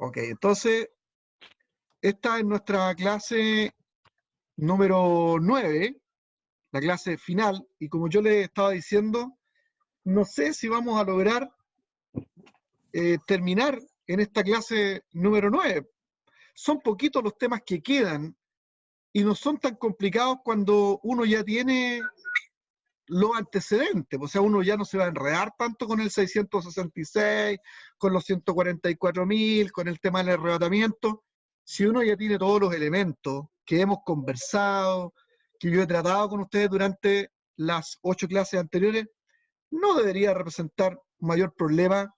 Ok, entonces, esta es nuestra clase número 9, la clase final, y como yo les estaba diciendo, no sé si vamos a lograr terminar en esta clase número 9. Son poquitos los temas que quedan y no son tan complicados cuando uno ya tiene los antecedentes, o sea, uno ya no se va a enredar tanto con el 666, con los 144.000, con el tema del arrebatamiento. Si uno ya tiene todos los elementos que hemos conversado, que yo he tratado con ustedes durante las 8 clases anteriores, no debería representar mayor problema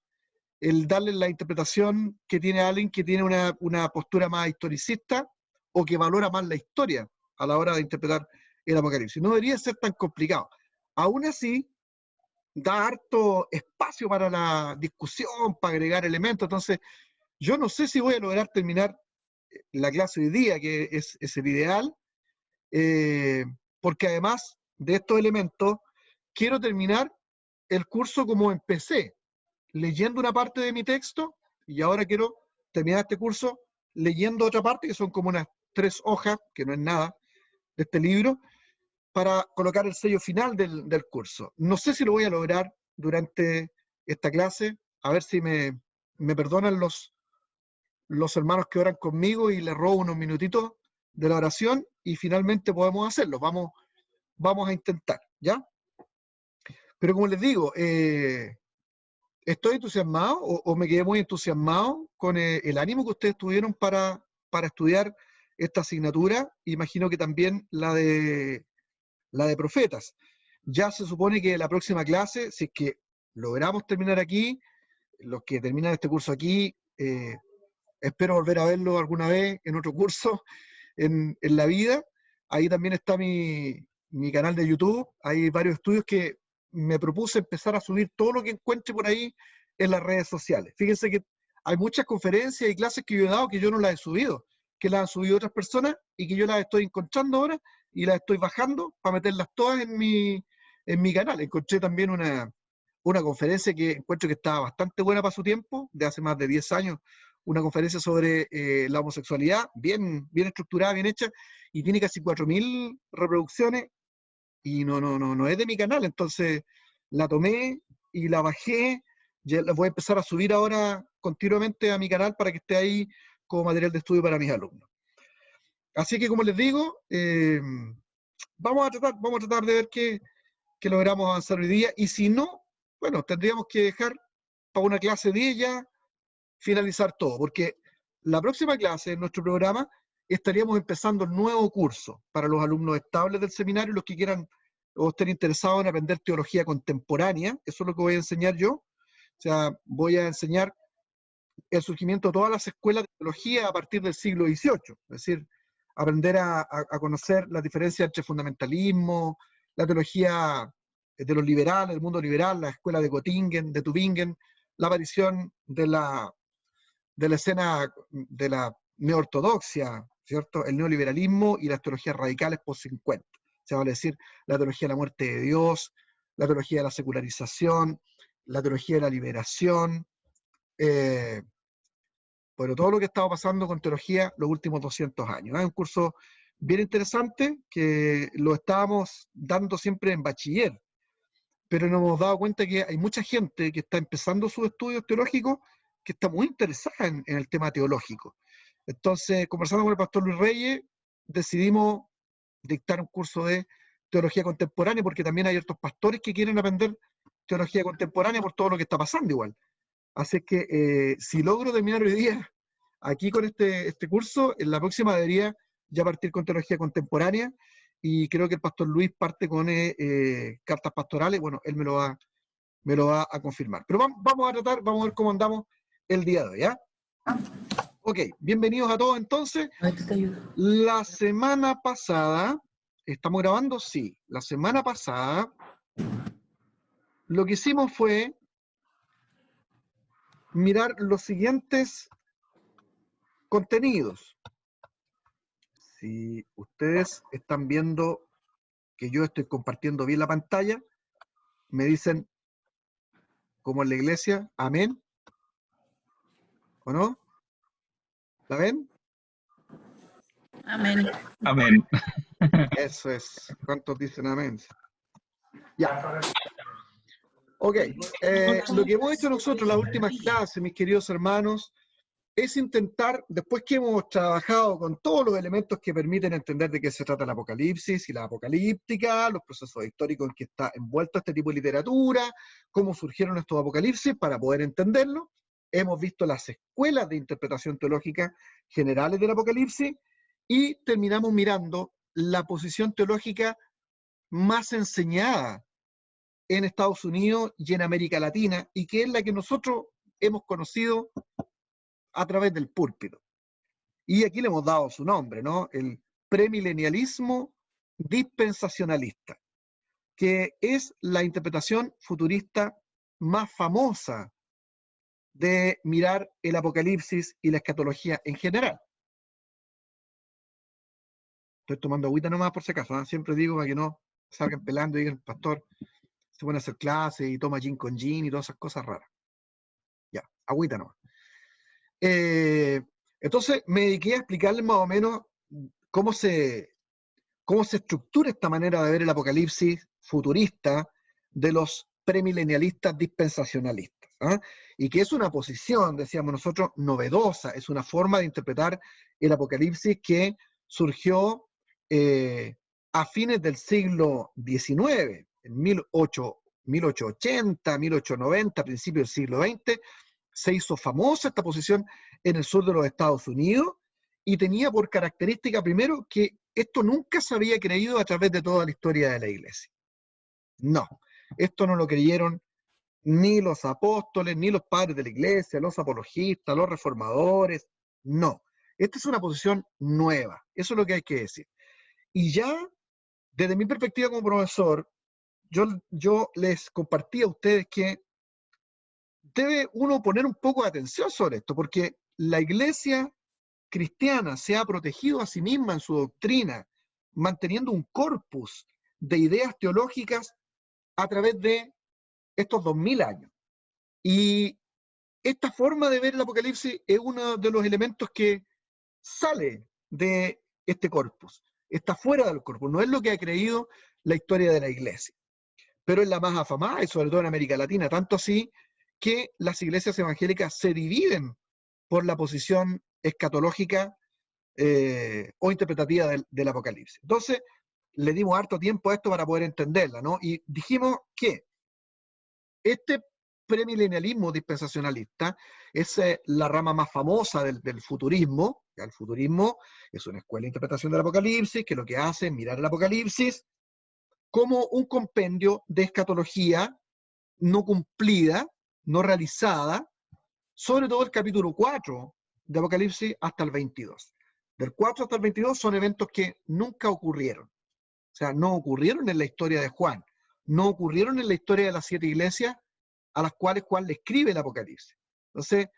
el darle la interpretación que tiene alguien que tiene una postura más historicista o que valora más la historia a la hora de interpretar el Apocalipsis. No debería ser tan complicado. Aún así, da harto espacio para la discusión, para agregar elementos. Entonces, yo no sé si voy a lograr terminar la clase hoy día, que es el ideal, porque además de estos elementos, quiero terminar el curso como empecé, leyendo una parte de mi texto, y ahora quiero terminar este curso leyendo otra parte, que son como unas 3 hojas, que no es nada, de este libro, para colocar el sello final del curso. No sé si lo voy a lograr durante esta clase, a ver si me perdonan los hermanos que oran conmigo y les robo unos minutitos de la oración y finalmente podemos hacerlo. Vamos a intentar, ¿ya? Pero como les digo, estoy entusiasmado o me quedé muy entusiasmado con el ánimo que ustedes tuvieron para estudiar esta asignatura. Imagino que también la de profetas. Ya se supone que la próxima clase, si es que logramos terminar aquí, los que terminan este curso aquí, espero volver a verlo alguna vez en otro curso en la vida. Ahí también está mi canal de YouTube. Hay varios estudios que me propuse empezar a subir todo lo que encuentre por ahí en las redes sociales. Fíjense que hay muchas conferencias y clases que yo he dado que yo no las he subido, que las han subido otras personas y que yo las estoy encontrando ahora y las estoy bajando para meterlas todas en mi canal. Encontré también una conferencia que encuentro que estaba bastante buena para su tiempo, de hace más de 10 años, una conferencia sobre la homosexualidad, bien estructurada, bien hecha, y tiene casi 4.000 reproducciones, y no es de mi canal, entonces la tomé y la bajé, ya la voy a empezar a subir ahora continuamente a mi canal para que esté ahí como material de estudio para mis alumnos. Así que, como les digo, vamos a tratar de ver que logramos avanzar hoy día, y si no, bueno, tendríamos que dejar para una clase 10 ya finalizar todo, porque la próxima clase en nuestro programa estaríamos empezando el nuevo curso para los alumnos estables del seminario, los que quieran o estén interesados en aprender teología contemporánea. Eso es lo que voy a enseñar yo. O sea, voy a enseñar el surgimiento de todas las escuelas de teología a partir del siglo XVIII, es decir, aprender a conocer las diferencias entre fundamentalismo, la teología de los liberales, el mundo liberal, la escuela de Göttingen, de Tübingen, la aparición de la escena de la neoortodoxia, ¿cierto? El neoliberalismo y las teologías radicales post-50. Se va a decir la teología de la muerte de Dios, la teología de la secularización, la teología de la liberación, bueno, todo lo que ha estado pasando con teología los últimos 200 años. Es un curso bien interesante que lo estábamos dando siempre en bachiller, pero nos hemos dado cuenta que hay mucha gente que está empezando sus estudios teológicos que está muy interesada en el tema teológico. Entonces, conversando con el pastor Luis Reyes, decidimos dictar un curso de teología contemporánea, porque también hay otros pastores que quieren aprender teología contemporánea por todo lo que está pasando igual. Así que si logro terminar hoy día aquí con este curso, en la próxima debería ya partir con teología contemporánea, y creo que el pastor Luis parte con cartas pastorales. Bueno, él me lo va a confirmar. Pero vamos a tratar, vamos a ver cómo andamos el día de hoy, ¿ya? Ok, bienvenidos a todos entonces. La semana pasada, ¿estamos grabando? Sí. La semana pasada, lo que hicimos fue mirar los siguientes contenidos. Si ustedes están viendo que yo estoy compartiendo bien la pantalla, me dicen, como en la iglesia, amén, ¿o no? ¿La ven? Amén. Amén. Eso es. ¿Cuántos dicen amén? Ya. Ok. Lo que hemos hecho nosotros en las últimas clases, mis queridos hermanos, es intentar, después que hemos trabajado con todos los elementos que permiten entender de qué se trata el Apocalipsis y la apocalíptica, los procesos históricos en que está envuelto este tipo de literatura, cómo surgieron estos apocalipsis para poder entenderlo, hemos visto las escuelas de interpretación teológica generales del Apocalipsis y terminamos mirando la posición teológica más enseñada en Estados Unidos y en América Latina, y que es la que nosotros hemos conocido a través del púlpito. Y aquí le hemos dado su nombre, ¿no? El premilenialismo dispensacionalista, que es la interpretación futurista más famosa de mirar el Apocalipsis y la escatología en general. Estoy tomando agüita nomás por si acaso, ¿eh? Siempre digo para que no salgan pelando y digan, pastor, se pone a hacer clases y toma gin con gin y todas esas cosas raras. Ya, agüita nomás. Entonces me dediqué a explicarles más o menos cómo se estructura esta manera de ver el apocalipsis futurista de los premilenialistas dispensacionalistas, ¿eh? Y que es una posición, decíamos nosotros, novedosa, es una forma de interpretar el apocalipsis que surgió a fines del siglo XIX, en 1880, 1890, principios del siglo XX, se hizo famosa esta posición en el sur de los Estados Unidos y tenía por característica primero que esto nunca se había creído a través de toda la historia de la iglesia. No, esto no lo creyeron ni los apóstoles, ni los padres de la iglesia, los apologistas, los reformadores, no. Esta es una posición nueva, eso es lo que hay que decir. Y ya, desde mi perspectiva como profesor, yo les compartí a ustedes que debe uno poner un poco de atención sobre esto, porque la iglesia cristiana se ha protegido a sí misma en su doctrina, manteniendo un corpus de ideas teológicas a través de estos 2000 años. Y esta forma de ver el Apocalipsis es uno de los elementos que sale de este corpus, está fuera del corpus, no es lo que ha creído la historia de la iglesia, pero es la más afamada y sobre todo en América Latina, tanto así que las iglesias evangélicas se dividen por la posición escatológica o interpretativa del Apocalipsis. Entonces, le dimos harto tiempo a esto para poder entenderla, ¿no? Y dijimos que este premilenialismo dispensacionalista es la rama más famosa del futurismo. ¿Ya? El futurismo es una escuela de interpretación del Apocalipsis que lo que hace es mirar el Apocalipsis como un compendio de escatología no cumplida, no realizada, sobre todo el capítulo 4 de Apocalipsis hasta el 22. Del 4 hasta el 22 son eventos que nunca ocurrieron. O sea, no ocurrieron en la historia de Juan, no ocurrieron en la historia de las 7 iglesias a las cuales Juan le escribe el Apocalipsis. Entonces,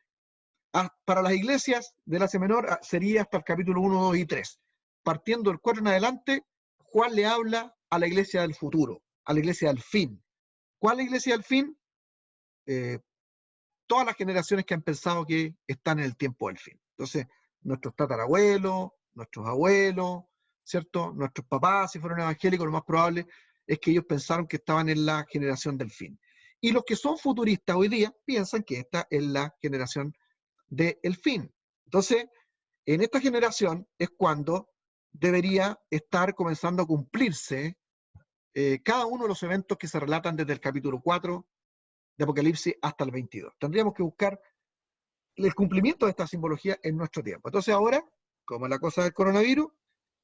para las iglesias del Asia Menor sería hasta el capítulo 1, 2 y 3. Partiendo del 4 en adelante, Juan le habla a la iglesia del futuro, a la iglesia del fin. ¿Cuál es la iglesia del fin? Todas las generaciones que han pensado que están en el tiempo del fin. Entonces, nuestros tatarabuelos, nuestros abuelos, ¿cierto? Nuestros papás, si fueron evangélicos, lo más probable es que ellos pensaron que estaban en la generación del fin. Y los que son futuristas hoy día piensan que esta es la generación del fin. Entonces, en esta generación es cuando debería estar comenzando a cumplirse cada uno de los eventos que se relatan desde el capítulo 4 de Apocalipsis hasta el 22. Tendríamos que buscar el cumplimiento de esta simbología en nuestro tiempo. Entonces ahora, como es la cosa del coronavirus,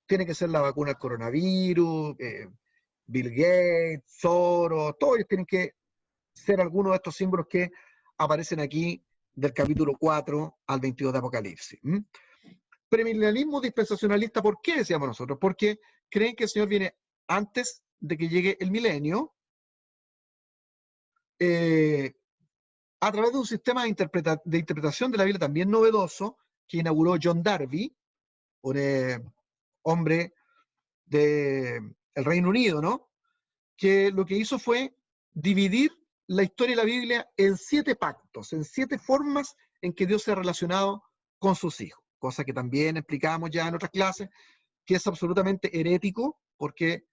tiene que ser la vacuna del coronavirus, Bill Gates, Soros, todos ellos tienen que ser algunos de estos símbolos que aparecen aquí del capítulo 4 al 22 de Apocalipsis. Premilenialismo dispensacionalista, ¿por qué decíamos nosotros? Porque creen que el Señor viene antes de que llegue el milenio, a través de un sistema de interpretación de la Biblia también novedoso que inauguró John Darby, un hombre del Reino Unido, ¿no? Que lo que hizo fue dividir la historia de la Biblia en 7 pactos, en 7 formas en que Dios se ha relacionado con sus hijos. cosa que también explicábamos ya en otras clases, que es absolutamente herético, porque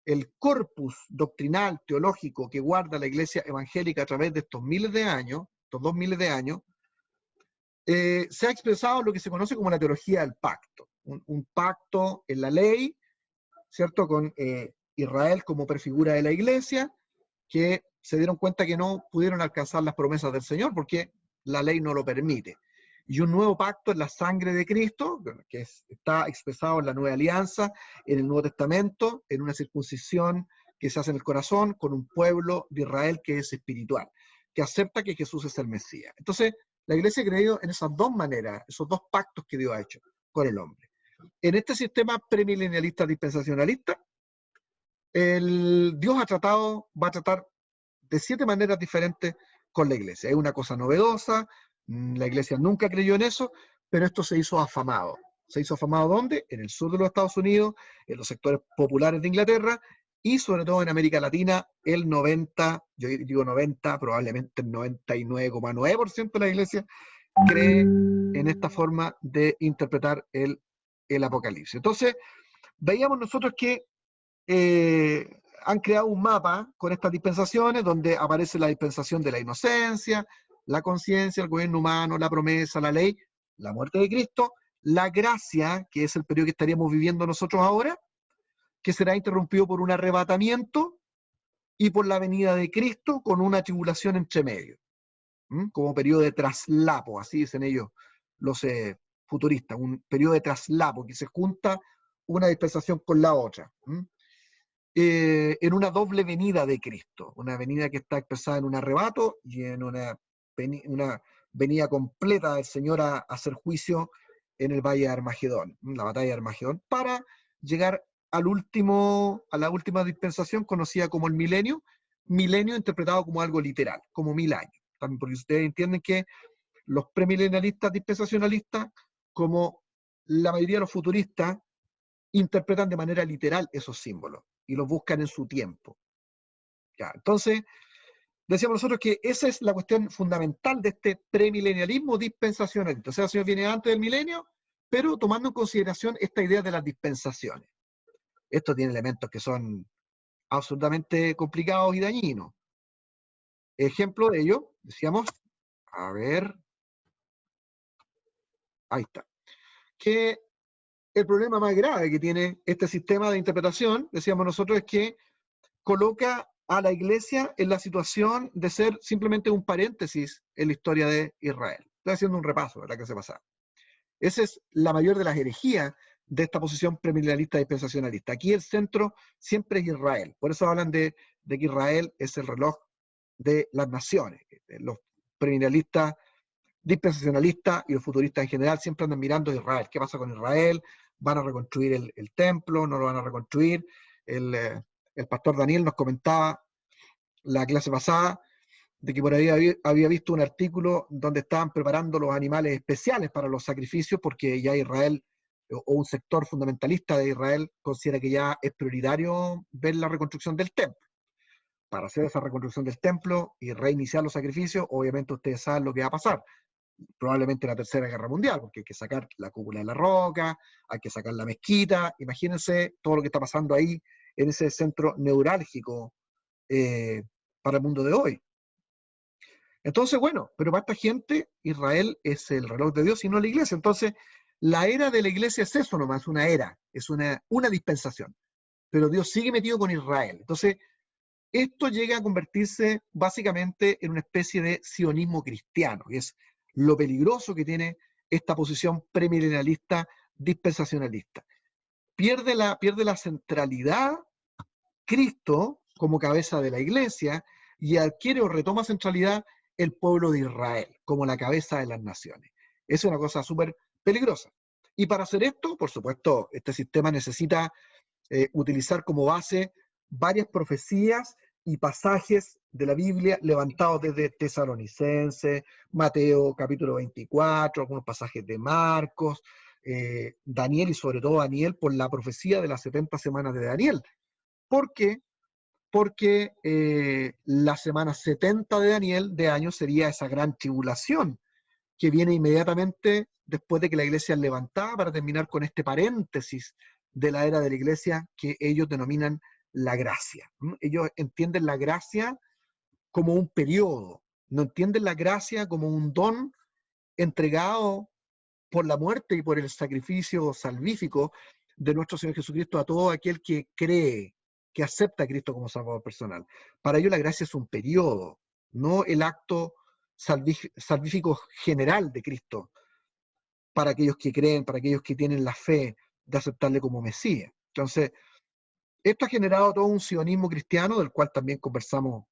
el corpus doctrinal, teológico que guarda la Iglesia evangélica a través de estos miles de años, estos 2000 de años, se ha expresado en lo que se conoce como la teología del pacto. Un pacto en la ley, ¿cierto? Con Israel como prefigura de la Iglesia, que se dieron cuenta que no pudieron alcanzar las promesas del Señor porque la ley no lo permite. Y un nuevo pacto en la sangre de Cristo, que está expresado en la Nueva Alianza, en el Nuevo Testamento, en una circuncisión que se hace en el corazón, con un pueblo de Israel que es espiritual, que acepta que Jesús es el Mesías. Entonces, la Iglesia ha creído en esas dos maneras, esos dos pactos que Dios ha hecho con el hombre. En este sistema premilenialista dispensacionalista, Dios va a tratar de 7 maneras diferentes con la Iglesia. Es una cosa novedosa, la Iglesia nunca creyó en eso, pero esto se hizo afamado. ¿Se hizo afamado dónde? En el sur de los Estados Unidos, en los sectores populares de Inglaterra y sobre todo en América Latina, el 90, yo digo 90, probablemente el 99,9% de la Iglesia cree en esta forma de interpretar el Apocalipsis. Entonces, veíamos nosotros que han creado un mapa con estas dispensaciones donde aparece la dispensación de la inocencia, la conciencia, el gobierno humano, la promesa, la ley, la muerte de Cristo, la gracia, que es el periodo que estaríamos viviendo nosotros ahora, que será interrumpido por un arrebatamiento y por la venida de Cristo con una tribulación entre medio, como periodo de traslapo, así dicen ellos los futuristas, un periodo de traslapo que se junta una dispensación con la otra. En una doble venida de Cristo, una venida que está expresada en un arrebato y en una venida completa del Señor a hacer juicio en el Valle de Armagedón, la batalla de Armagedón, para llegar a la última dispensación conocida como el milenio interpretado como algo literal, como 1000 años. También porque ustedes entienden que los premilenialistas dispensacionalistas, como la mayoría de los futuristas, interpretan de manera literal esos símbolos y los buscan en su tiempo. Ya, entonces, decíamos nosotros que esa es la cuestión fundamental de este premilenialismo dispensacionalista. O sea, el Señor viene antes del milenio, pero tomando en consideración esta idea de las dispensaciones. Esto tiene elementos que son absolutamente complicados y dañinos. Ejemplo de ello, decíamos, a ver, ahí está, que el problema más grave que tiene este sistema de interpretación, decíamos nosotros, es que coloca a la Iglesia en la situación de ser simplemente un paréntesis en la historia de Israel. Estoy haciendo un repaso de la que se pasaba. Esa es la mayor de las herejías de esta posición premilenialista dispensacionalista. Aquí el centro siempre es Israel. Por eso hablan de que Israel es el reloj de las naciones. Los premilenialistas dispensacionalistas y los futuristas en general siempre andan mirando a Israel. ¿Qué pasa con Israel? ¿Van a reconstruir el templo? ¿No lo van a reconstruir? El pastor Daniel nos comentaba la clase pasada de que por ahí había visto un artículo donde estaban preparando los animales especiales para los sacrificios porque ya Israel o un sector fundamentalista de Israel considera que ya es prioritario ver la reconstrucción del templo. Para hacer esa reconstrucción del templo y reiniciar los sacrificios, obviamente ustedes saben lo que va a pasar. Probablemente la Tercera Guerra Mundial, porque hay que sacar la cúpula de la roca, hay que sacar la mezquita. Imagínense todo lo que está pasando ahí en ese centro neurálgico para el mundo de hoy. Entonces, bueno, pero para esta gente, Israel es el reloj de Dios y no la iglesia. Entonces, la era de la iglesia es eso nomás, es una era, es una dispensación. Pero Dios sigue metido con Israel. Entonces, esto llega a convertirse básicamente en una especie de sionismo cristiano, que es lo peligroso que tiene esta posición premilenialista dispensacionalista. Pierde la centralidad Cristo como cabeza de la iglesia y adquiere o retoma centralidad el pueblo de Israel como la cabeza de las naciones. Es una cosa súper peligrosa. Y para hacer esto, por supuesto, este sistema necesita utilizar como base varias profecías y pasajes de la Biblia levantados desde Tesalonicenses, Mateo capítulo 24, algunos pasajes de Marcos, Daniel y sobre todo Daniel por la profecía de las 70 semanas de Daniel. ¿Por qué? Porque la semana 70 de Daniel de año sería esa gran tribulación que viene inmediatamente después de que la iglesia es levantada, para terminar con este paréntesis de la era de la iglesia que ellos denominan la gracia. Ellos entienden la gracia como un periodo, no entienden la gracia como un don entregado por la muerte y por el sacrificio salvífico de nuestro Señor Jesucristo a todo aquel que cree, que acepta a Cristo como Salvador personal. Para ellos la gracia es un periodo, no el acto salvífico general de Cristo, para aquellos que creen, para aquellos que tienen la fe de aceptarle como Mesías. Entonces, esto ha generado todo un sionismo cristiano, del cual también conversamos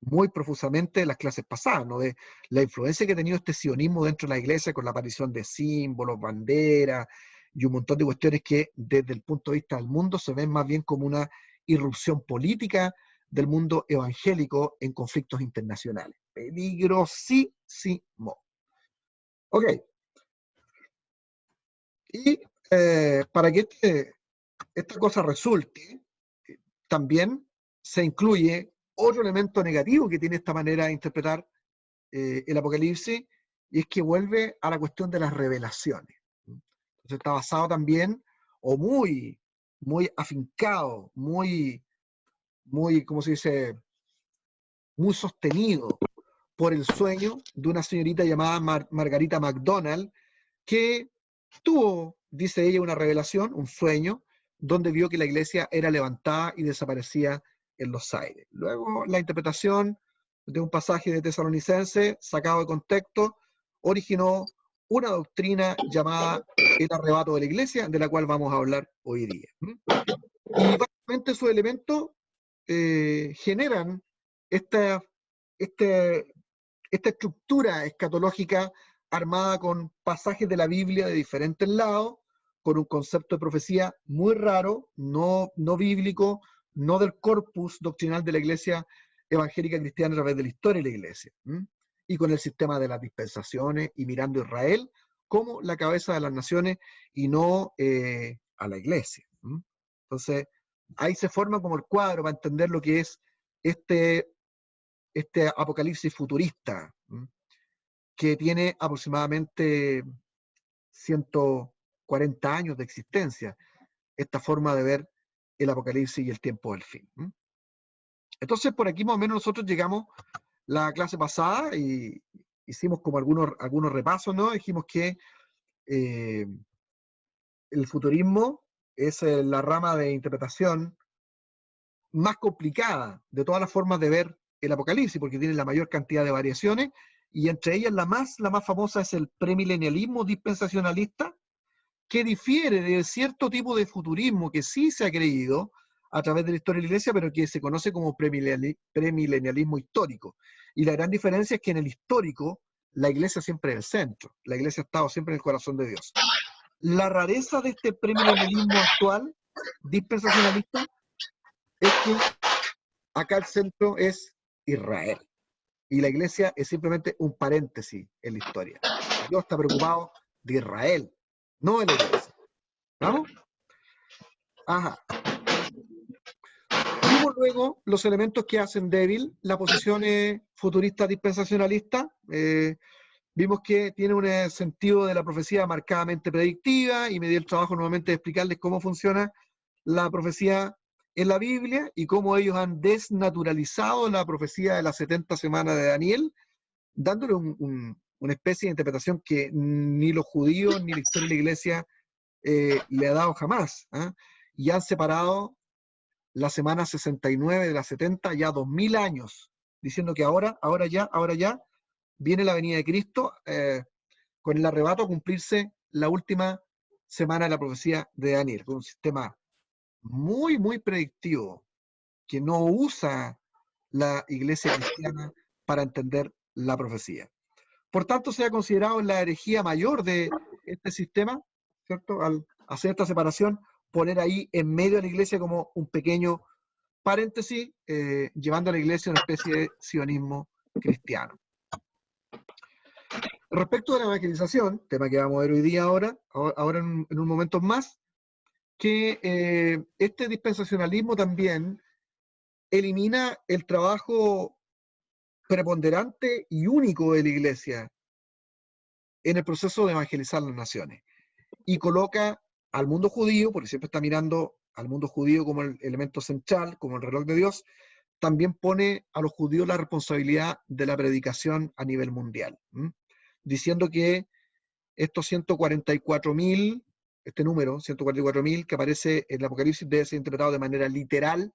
muy profusamente en las clases pasadas, ¿no? De la influencia que ha tenido este sionismo dentro de la iglesia con la aparición de símbolos, banderas y un montón de cuestiones que desde el punto de vista del mundo se ven más bien como una irrupción política del mundo evangélico en conflictos internacionales. Peligrosísimo. Ok. Y para que esta cosa resulte, también se incluye otro elemento negativo que tiene esta manera de interpretar el Apocalipsis, y es que vuelve a la cuestión de las revelaciones. Entonces está basado también, o muy, muy afincado, muy, ¿cómo se dice? Muy sostenido por el sueño de una señorita llamada Margarita MacDonald, que tuvo, dice ella, una revelación, un sueño, donde vio que la iglesia era levantada y desaparecía en los aires. Luego, la interpretación de un pasaje de Tesalonicense, sacado de contexto, originó una doctrina llamada el arrebato de la iglesia, de la cual vamos a hablar hoy día. Y básicamente sus elementos generan esta, este, esta estructura escatológica armada con pasajes de la Biblia de diferentes lados, con un concepto de profecía muy raro, no bíblico, no del corpus doctrinal de la iglesia evangélica cristiana a través de la historia de la iglesia, y con el sistema de las dispensaciones y mirando a Israel como la cabeza de las naciones y no a la iglesia. Entonces, ahí se forma como el cuadro para entender lo que es este apocalipsis futurista, que tiene aproximadamente 140 años de existencia, esta forma de ver el apocalipsis y el tiempo del fin. Entonces, por aquí más o menos nosotros llegamos la clase pasada y hicimos como algunos repasos, ¿no? Dijimos que el futurismo es la rama de interpretación más complicada de todas las formas de ver el apocalipsis, porque tiene la mayor cantidad de variaciones, y entre ellas la más famosa es el premilenialismo dispensacionalista, que difiere de cierto tipo de futurismo que sí se ha creído a través de la historia de la Iglesia, pero que se conoce como premilenialismo histórico. Y la gran diferencia es que en el histórico la Iglesia siempre es el centro, la Iglesia ha estado siempre en el corazón de Dios. La rareza de este premilenialismo actual, dispensacionalista, es que acá el centro es Israel. Y la iglesia es simplemente un paréntesis en la historia. Dios está preocupado de Israel, no de la iglesia. ¿Vamos? Ajá. Vimos luego los elementos que hacen débil la posición futurista dispensacionalista. Vimos que tiene un sentido de la profecía marcadamente predictiva, y me di el trabajo nuevamente de explicarles cómo funciona la profecía en la Biblia y cómo ellos han desnaturalizado la profecía de las 70 semanas de Daniel, dándole una especie de interpretación que ni los judíos ni la historia de la iglesia le ha dado jamás. Y han separado la semana 69 de la 70 ya 2000 años, diciendo que ahora ya, viene la venida de Cristo con el arrebato a cumplirse la última semana de la profecía de Daniel, con un sistema muy, muy predictivo que no usa la iglesia cristiana para entender la profecía. Por tanto, se ha considerado la herejía mayor de este sistema, ¿cierto? Al hacer esta separación, poner ahí en medio de la iglesia como un pequeño paréntesis, llevando a la iglesia a una especie de sionismo cristiano. Respecto de la evangelización, tema que vamos a ver hoy día ahora en un momento más, que este dispensacionalismo también elimina el trabajo preponderante y único de la Iglesia en el proceso de evangelizar las naciones. Y coloca al mundo judío, porque siempre está mirando al mundo judío como el elemento central, como el reloj de Dios, también pone a los judíos la responsabilidad de la predicación a nivel mundial, diciendo que estos 144.000, este número, 144.000 que aparece en el Apocalipsis, debe ser interpretado de manera literal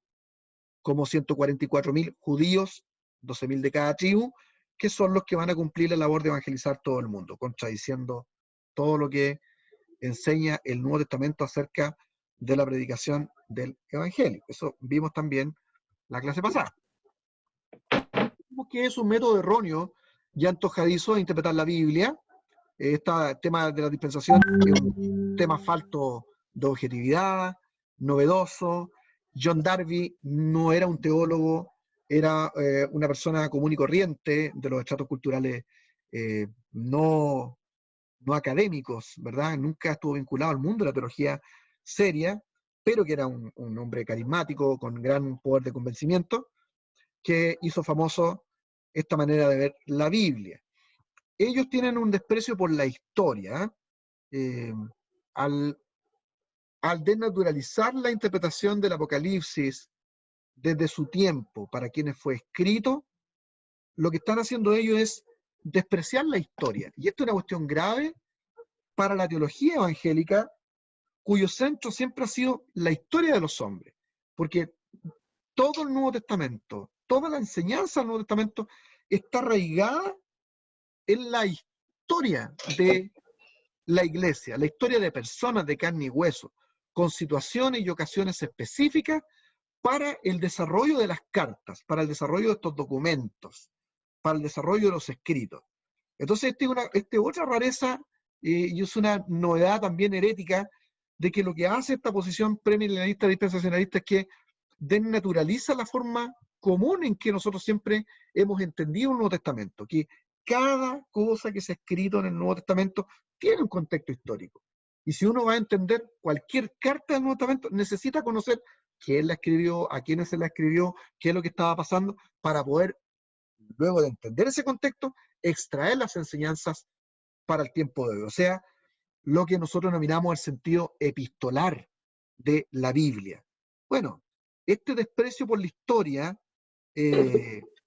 como 144.000 judíos, 12.000 de cada tribu, que son los que van a cumplir la labor de evangelizar todo el mundo, contradiciendo todo lo que enseña el Nuevo Testamento acerca de la predicación del Evangelio. Eso vimos también la clase pasada. Vimos que es un método erróneo y antojadizo de interpretar la Biblia. Este tema de la dispensación es un tema falto de objetividad, novedoso. John Darby no era un teólogo, era una persona común y corriente de los estratos culturales no académicos, ¿verdad? Nunca estuvo vinculado al mundo de la teología seria, pero que era un hombre carismático, con gran poder de convencimiento, que hizo famoso esta manera de ver la Biblia. Ellos tienen un desprecio por la historia, al desnaturalizar la interpretación del Apocalipsis desde su tiempo para quienes fue escrito, lo que están haciendo ellos es despreciar la historia. Y esto es una cuestión grave para la teología evangélica, cuyo centro siempre ha sido la historia de los hombres. Porque todo el Nuevo Testamento, toda la enseñanza del Nuevo Testamento está arraigada en la historia de la iglesia, la historia de personas de carne y hueso, con situaciones y ocasiones específicas para el desarrollo de las cartas, para el desarrollo de estos documentos, para el desarrollo de los escritos. Entonces, esta es otra rareza y es una novedad también herética de que lo que hace esta posición premilenialista dispensacionalista es que desnaturaliza la forma común en que nosotros siempre hemos entendido el Nuevo Testamento, que cada cosa que se ha escrito en el Nuevo Testamento tiene un contexto histórico. Y si uno va a entender cualquier carta del Nuevo Testamento, necesita conocer quién la escribió, a quiénes se la escribió, qué es lo que estaba pasando, para poder, luego de entender ese contexto, extraer las enseñanzas para el tiempo de hoy. O sea, lo que nosotros denominamos el sentido epistolar de la Biblia. Bueno, este desprecio por la historia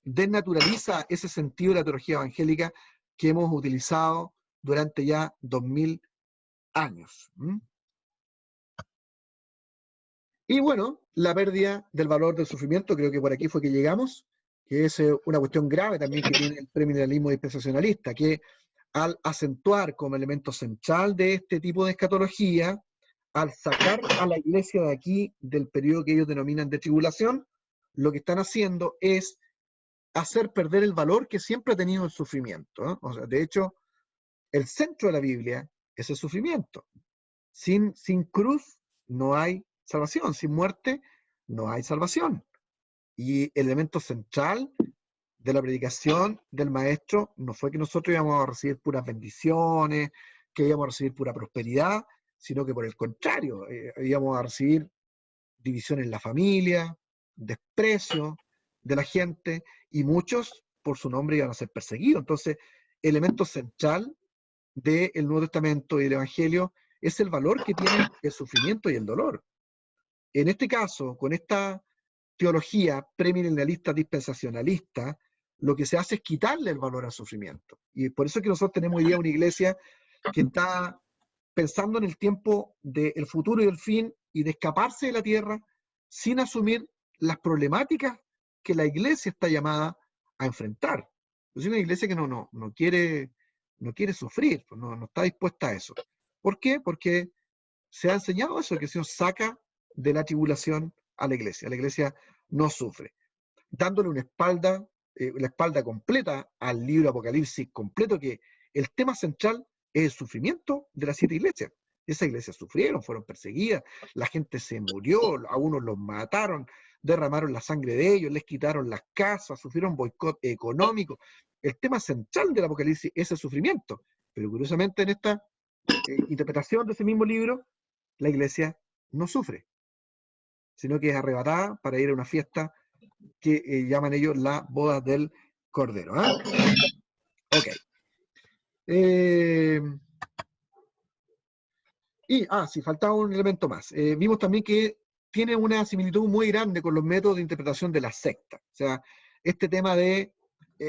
desnaturaliza ese sentido de la teología evangélica que hemos utilizado durante ya 2000 años. Y bueno, la pérdida del valor del sufrimiento, creo que por aquí fue que llegamos, que es una cuestión grave también que tiene el premilenialismo dispensacionalista, que al acentuar como elemento central de este tipo de escatología, al sacar a la iglesia de aquí del periodo que ellos denominan de tribulación, lo que están haciendo es hacer perder el valor que siempre ha tenido el sufrimiento, ¿no? O sea, de hecho, el centro de la Biblia es el sufrimiento. Sin cruz no hay salvación, sin muerte no hay salvación. Y el elemento central de la predicación del maestro no fue que nosotros íbamos a recibir puras bendiciones, que íbamos a recibir pura prosperidad, sino que por el contrario, íbamos a recibir división en la familia, desprecio de la gente, y muchos por su nombre iban a ser perseguidos. Entonces, el elemento central del Nuevo Testamento y del Evangelio es el valor que tiene el sufrimiento y el dolor. En este caso, con esta teología premilenialista dispensacionalista, lo que se hace es quitarle el valor al sufrimiento. Y por eso es que nosotros tenemos hoy día una iglesia que está pensando en el tiempo del futuro y del fin y de escaparse de la tierra sin asumir las problemáticas que la iglesia está llamada a enfrentar. Es una iglesia que no quiere sufrir, no está dispuesta a eso. ¿Por qué? Porque se ha enseñado eso, que se saca de la tribulación a la iglesia. La iglesia no sufre, dándole una espalda, la espalda completa al libro Apocalipsis completo, que el tema central es el sufrimiento de las 7 iglesias. Esas iglesias sufrieron, fueron perseguidas, la gente se murió, a unos los mataron, derramaron la sangre de ellos, les quitaron las casas, sufrieron boicot económico. El tema central del Apocalipsis es el sufrimiento. Pero curiosamente en esta interpretación de ese mismo libro, la iglesia no sufre, sino que es arrebatada para ir a una fiesta que llaman ellos la boda del Cordero, ¿ah? Ok. Eh, sí, faltaba un elemento más. Vimos también que tiene una similitud muy grande con los métodos de interpretación de la secta. O sea, este tema de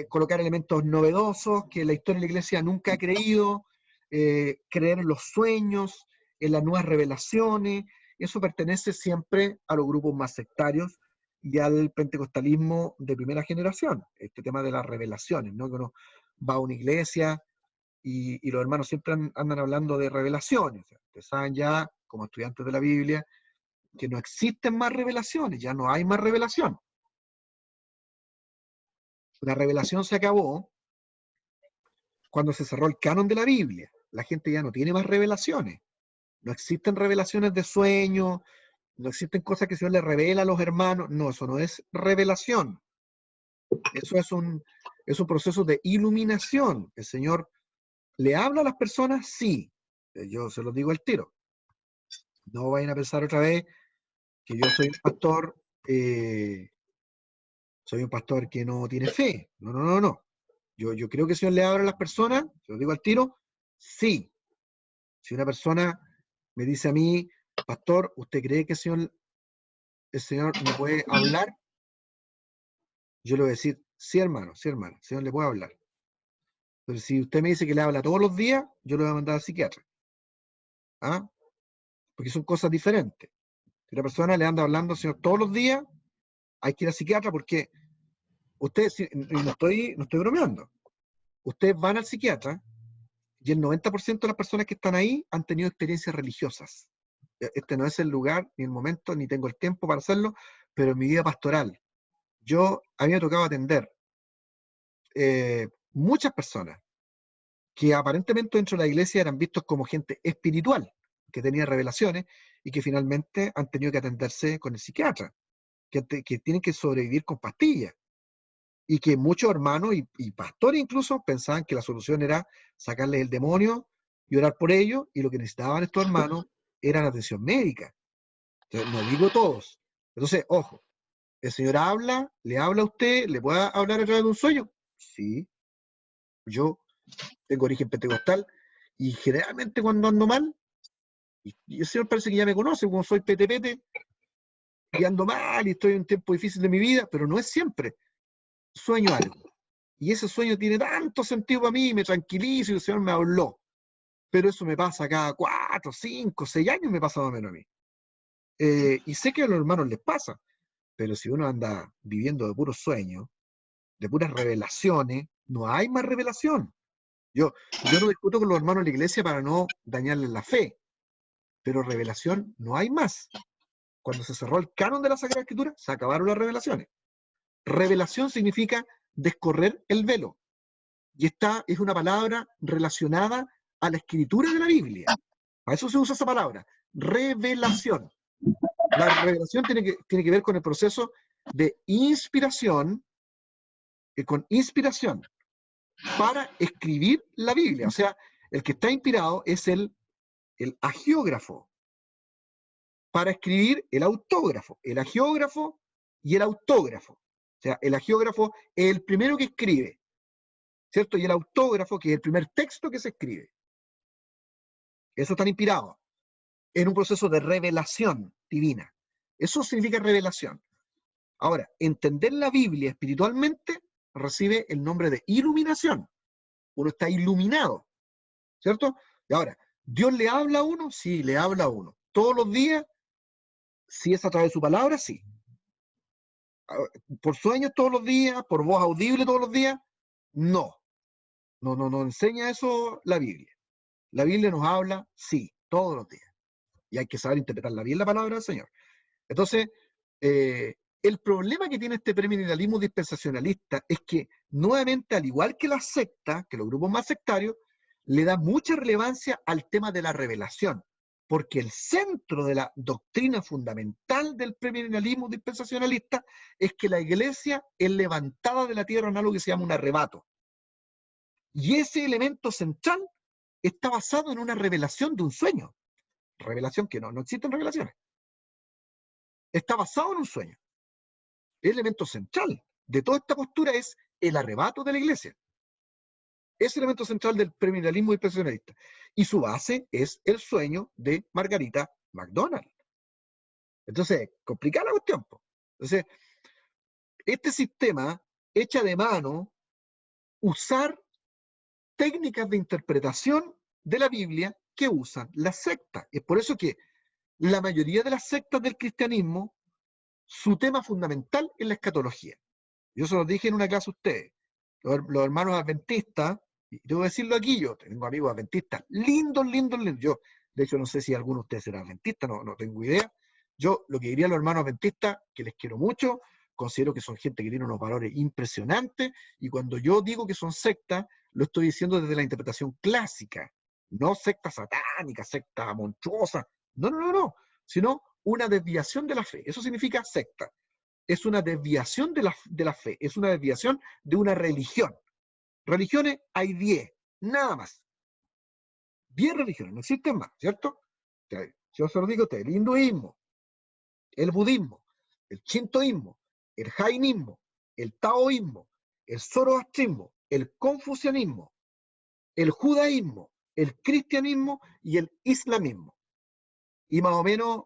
colocar elementos novedosos que la historia de la Iglesia nunca ha creído, creer en los sueños, en las nuevas revelaciones, eso pertenece siempre a los grupos más sectarios y al pentecostalismo de primera generación. Este tema de las revelaciones, ¿no? Que uno va a una iglesia y los hermanos siempre andan hablando de revelaciones. O sea, ustedes saben ya, como estudiantes de la Biblia, que no existen más revelaciones, ya no hay más revelación. La revelación se acabó cuando se cerró el canon de la Biblia. La gente ya no tiene más revelaciones. No existen revelaciones de sueños, no existen cosas que el Señor le revela a los hermanos. No, eso no es revelación. Eso es un proceso de iluminación. El Señor le habla a las personas, sí. Yo se los digo al tiro. No vayan a pensar otra vez que yo soy un pastor que no tiene fe. No, no, no, no. Yo creo que el Señor le habla a las personas, se lo digo al tiro, sí. Si una persona me dice a mí, pastor, ¿usted cree que el Señor me puede hablar? Yo le voy a decir, sí, hermano, el Señor le puede hablar. Pero si usted me dice que le habla todos los días, yo lo voy a mandar al psiquiatra. ¿Ah? Porque son cosas diferentes. Si una persona le anda hablando al Señor todos los días, hay que ir al psiquiatra porque ustedes, y no estoy bromeando, ustedes van al psiquiatra y el 90% de las personas que están ahí han tenido experiencias religiosas. Este no es el lugar, ni el momento, ni tengo el tiempo para hacerlo, pero en mi vida pastoral, a mí me ha tocado atender muchas personas que aparentemente dentro de la iglesia eran vistos como gente espiritual, que tenía revelaciones y que finalmente han tenido que atenderse con el psiquiatra, que tienen que sobrevivir con pastillas. Y que muchos hermanos y pastores incluso pensaban que la solución era sacarles el demonio y orar por ellos, y lo que necesitaban estos hermanos era la atención médica. Entonces, no digo todos. Entonces, ojo, el Señor le habla a usted, le puede hablar a través de un sueño. Sí, yo tengo origen pentecostal y generalmente cuando ando mal, y el Señor parece que ya me conoce, como soy pete y ando mal y estoy en un tiempo difícil de mi vida, pero no es siempre. Sueño algo. Y ese sueño tiene tanto sentido para mí, me tranquilizo y el Señor me habló. Pero eso me pasa cada 4, 5, 6 años, me pasa más o menos a mí. Y sé que a los hermanos les pasa, pero si uno anda viviendo de puros sueños, de puras revelaciones, no hay más revelación. Yo no discuto con los hermanos de la iglesia para no dañarles la fe, pero revelación no hay más. Cuando se cerró el canon de la Sagrada Escritura, se acabaron las revelaciones. Revelación significa descorrer el velo. Y esta es una palabra relacionada a la escritura de la Biblia. A eso se usa esa palabra, revelación. La revelación tiene que ver con el proceso de inspiración, para escribir la Biblia. O sea, el que está inspirado es el agiógrafo, para escribir el autógrafo, el agiógrafo y el autógrafo. O sea, el agiógrafo es el primero que escribe, ¿cierto? Y el autógrafo, que es el primer texto que se escribe. Eso está inspirado en un proceso de revelación divina. Eso significa revelación. Ahora, entender la Biblia espiritualmente recibe el nombre de iluminación. Uno está iluminado, ¿cierto? Y ahora, ¿Dios le habla a uno? Sí, le habla a uno. Todos los días, si es a través de su palabra, sí. ¿Por sueños todos los días? ¿Por voz audible todos los días? No. No enseña eso la Biblia. La Biblia nos habla, sí, todos los días. Y hay que saber interpretarla bien la palabra del Señor. Entonces, el problema que tiene este premilenialismo dispensacionalista es que, nuevamente, al igual que la secta, que los grupos más sectarios, le da mucha relevancia al tema de la revelación, porque el centro de la doctrina fundamental del premilenialismo dispensacionalista es que la iglesia es levantada de la tierra en algo que se llama un arrebato. Y ese elemento central está basado en una revelación de un sueño. Revelación que no existen revelaciones. Está basado en un sueño. El elemento central de toda esta postura es el arrebato de la iglesia. Es el elemento central del premilenialismo dispensacionalista. Y su base es el sueño de Margarita MacDonald. Entonces, complicada la cuestión. Entonces, este sistema echa de mano usar técnicas de interpretación de la Biblia que usan las sectas. Es por eso que la mayoría de las sectas del cristianismo, su tema fundamental es la escatología. Yo se los dije en una clase a ustedes. Los hermanos adventistas, y debo decirlo aquí, yo tengo amigos adventistas, lindos, lindos, lindos. Yo, de hecho, no sé si alguno de ustedes será adventista, no tengo idea. Yo lo que diría a los hermanos adventistas, que les quiero mucho, considero que son gente que tiene unos valores impresionantes, y cuando yo digo que son sectas, lo estoy diciendo desde la interpretación clásica, no secta satánica, secta monstruosa, no, sino una desviación de la fe. Eso significa secta. Es una desviación de la fe, es una desviación de una religión. Religiones hay 10, nada más. 10 religiones, no existen más, ¿cierto? Yo se lo digo a ustedes, el hinduismo, el budismo, el shintoísmo, el jainismo, el taoísmo, el zoroastrismo, el confucianismo, el judaísmo, el cristianismo y el islamismo. Y más o menos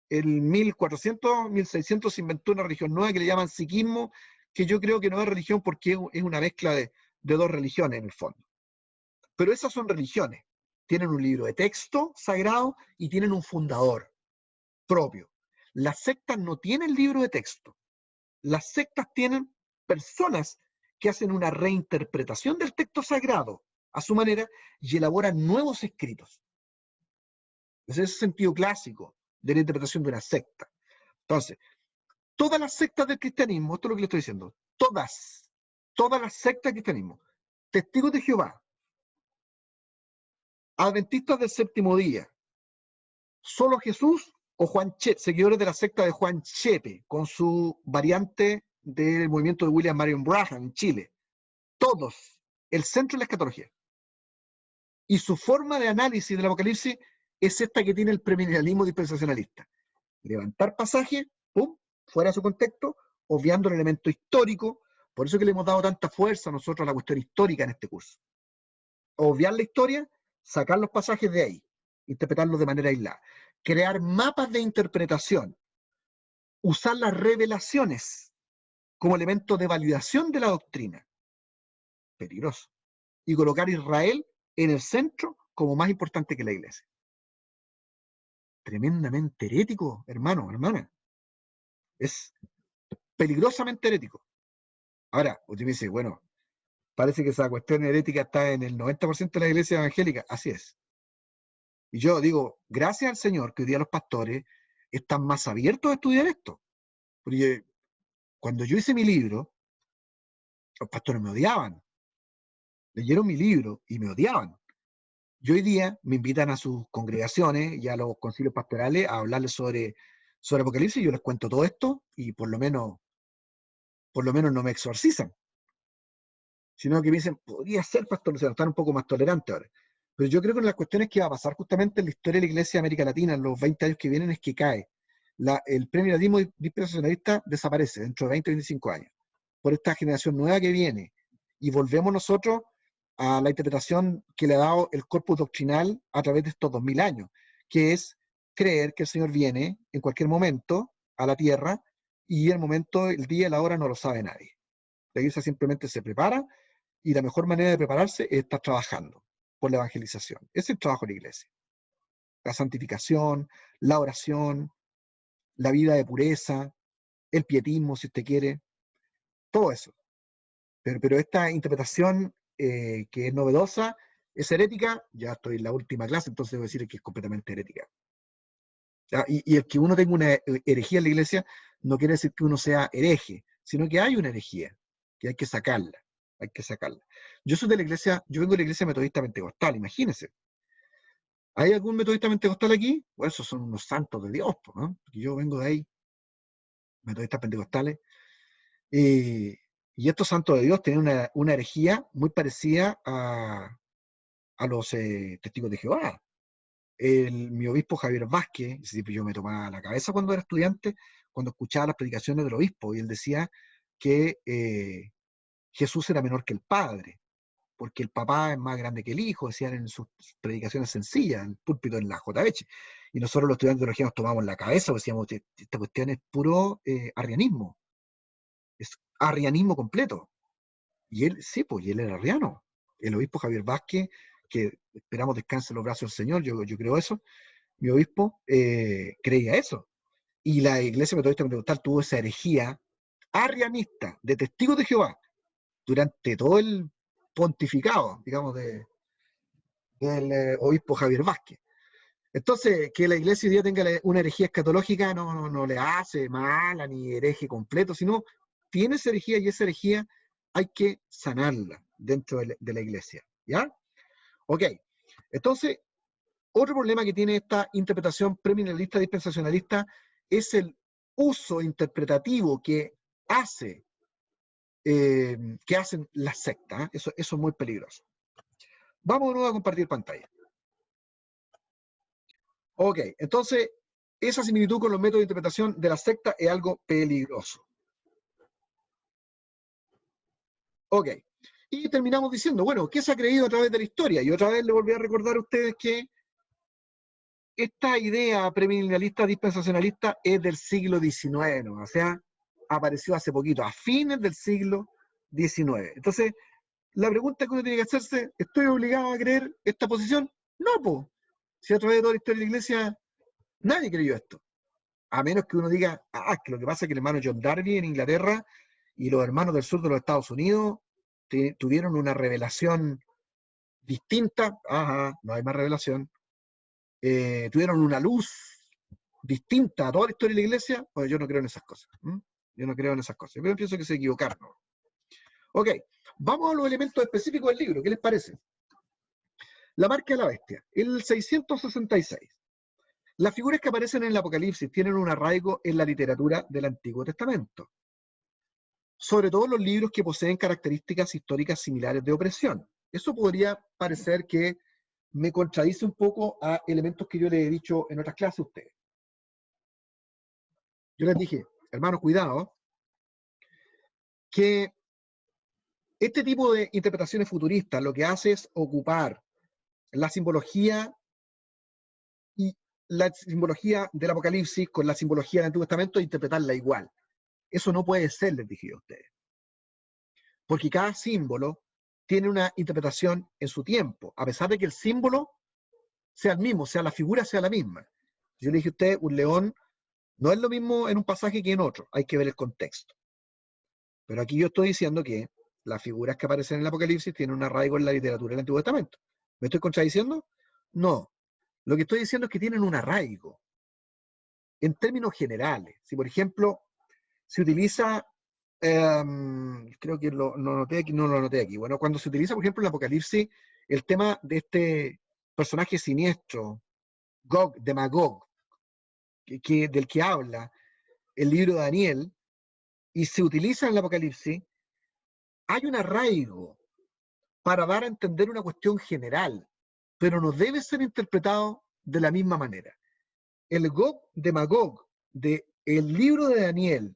el 1400, 1600 se inventó una religión nueva que le llaman sikhismo, que yo creo que no es religión porque es una mezcla de dos religiones en el fondo. Pero esas son religiones. Tienen un libro de texto sagrado y tienen un fundador propio. Las sectas no tienen libro de texto. Las sectas tienen personas que hacen una reinterpretación del texto sagrado a su manera y elaboran nuevos escritos. Ese es el sentido clásico de la interpretación de una secta. Entonces, todas las sectas del cristianismo, esto es lo que le estoy diciendo, todas las sectas del cristianismo, testigos de Jehová, adventistas del séptimo día, solo Jesús o Juan Chepe, seguidores de la secta de Juan Chepe, con su variante del movimiento de William Marion Branham en Chile. Todos, el centro de la escatología. Y su forma de análisis del Apocalipsis es esta que tiene el premilenialismo dispensacionalista. Levantar pasajes, pum, fuera de su contexto, obviando el elemento histórico. Por eso que le hemos dado tanta fuerza a nosotros a la cuestión histórica en este curso. Obviar la historia, sacar los pasajes de ahí, interpretarlos de manera aislada. Crear mapas de interpretación, usar las revelaciones como elemento de validación de la doctrina. Peligroso. Y colocar a Israel en el centro como más importante que la iglesia. Tremendamente herético, hermano, hermana. Es peligrosamente herético. Ahora, usted me dice, bueno, parece que esa cuestión herética está en el 90% de la iglesia evangélica. Así es. Y yo digo, gracias al Señor que hoy día los pastores están más abiertos a estudiar esto. Porque cuando yo hice mi libro, los pastores me odiaban. Leyeron mi libro y me odiaban. Y hoy día me invitan a sus congregaciones y a los concilios pastorales a hablarles sobre Apocalipsis, y yo les cuento todo esto y por lo menos no me exorcizan. Sino que me dicen, podría ser pastor, o sea, están un poco más tolerantes ahora. Pero yo creo que una de las cuestiones que va a pasar justamente en la historia de la Iglesia de América Latina en los 20 años que vienen es que cae. El premilenialismo dispensacionalista desaparece dentro de 20 o 25 años por esta generación nueva que viene. Y volvemos nosotros a la interpretación que le ha dado el corpus doctrinal a través de estos 2000 años, que es creer que el Señor viene en cualquier momento a la tierra y el momento, el día y la hora no lo sabe nadie. La Iglesia simplemente se prepara y la mejor manera de prepararse es estar trabajando por la evangelización. Ese es el trabajo de la Iglesia. La santificación, la oración, la vida de pureza, el pietismo, si usted quiere, todo eso. Pero esta interpretación que es novedosa, es herética. Ya estoy en la última clase, entonces debo decir que es completamente herética. Y el que uno tenga una herejía en la iglesia no quiere decir que uno sea hereje, sino que hay una herejía, que hay que sacarla. Hay que sacarla. Yo soy de la iglesia, yo vengo de la iglesia metodista pentecostal, imagínense. ¿Hay algún metodista pentecostal aquí? Pues esos son unos santos de Dios, ¿no? Porque yo vengo de ahí, metodistas pentecostales. Y estos santos de Dios tienen una herejía muy parecida a los testigos de Jehová. Mi obispo Javier Vázquez, yo me tomaba la cabeza cuando era estudiante, cuando escuchaba las predicaciones del obispo, y él decía que Jesús era menor que el Padre, porque el papá es más grande que el hijo, decían en sus predicaciones sencillas, en el púlpito en la JH. Y nosotros los estudiantes de teología nos tomamos la cabeza, porque decíamos, esta cuestión es puro arrianismo, es arrianismo completo. Y él, sí, pues, y él era arriano. El obispo Javier Vázquez, que esperamos descanse en los brazos del Señor, yo creo eso, mi obispo creía eso. Y la Iglesia Metodista Pentecostal tuvo esa herejía arrianista de testigos de Jehová durante todo el pontificado, digamos, del obispo Javier Vázquez. Entonces, que la Iglesia hoy día tenga una herejía escatológica no le hace mala ni hereje completo, sino tiene esa herejía, y esa herejía hay que sanarla dentro de la Iglesia. ¿Ya? Ok. Entonces, otro problema que tiene esta interpretación premilenialista dispensacionalista es el uso interpretativo que hacen las sectas. Eso es muy peligroso. Vamos de nuevo a compartir pantalla. Ok, entonces esa similitud con los métodos de interpretación de la secta es algo peligroso. Ok, y terminamos diciendo, bueno, ¿qué se ha creído a través de la historia? Y otra vez le volví a recordar a ustedes que esta idea premilenialista dispensacionalista es del siglo XIX, ¿no? O sea, apareció hace poquito, a fines del siglo XIX. Entonces, la pregunta que uno tiene que hacerse, ¿estoy obligado a creer esta posición? No, pues. Si a través de toda la historia de la Iglesia nadie creyó esto. A menos que uno diga, que lo que pasa es que el hermano John Darby en Inglaterra y los hermanos del sur de los Estados Unidos tuvieron una revelación distinta. Ajá, no hay más revelación. Tuvieron una luz distinta a toda la historia de la Iglesia. Pues yo no creo en esas cosas. Yo no creo en esas cosas. Yo pienso que se equivocaron. Ok, vamos a los elementos específicos del libro. ¿Qué les parece? La marca de la bestia, el 666. Las figuras que aparecen en el Apocalipsis tienen un arraigo en la literatura del Antiguo Testamento, sobre todo los libros que poseen características históricas similares de opresión. Eso podría parecer que me contradice un poco a elementos que yo les he dicho en otras clases a ustedes. Yo les dije, hermanos, cuidado, que este tipo de interpretaciones futuristas lo que hace es ocupar la simbología y la simbología del Apocalipsis con la simbología del Antiguo Testamento e interpretarla igual. Eso no puede ser, les dije a ustedes. Porque cada símbolo tiene una interpretación en su tiempo, a pesar de que el símbolo sea el mismo, sea la figura sea la misma. Yo le dije a usted, un león no es lo mismo en un pasaje que en otro, hay que ver el contexto. Pero aquí yo estoy diciendo que las figuras que aparecen en el Apocalipsis tienen un arraigo en la literatura del Antiguo Testamento. ¿Me estoy contradiciendo? No. Lo que estoy diciendo es que tienen un arraigo en términos generales. Si, por ejemplo, se utiliza, creo que no lo anoté aquí. Bueno, cuando se utiliza, por ejemplo, en el Apocalipsis, el tema de este personaje siniestro, Gog, de Magog, del que habla el libro de Daniel, y se utiliza en el Apocalipsis, hay un arraigo para dar a entender una cuestión general, pero no debe ser interpretado de la misma manera. El Gog de Magog del libro de Daniel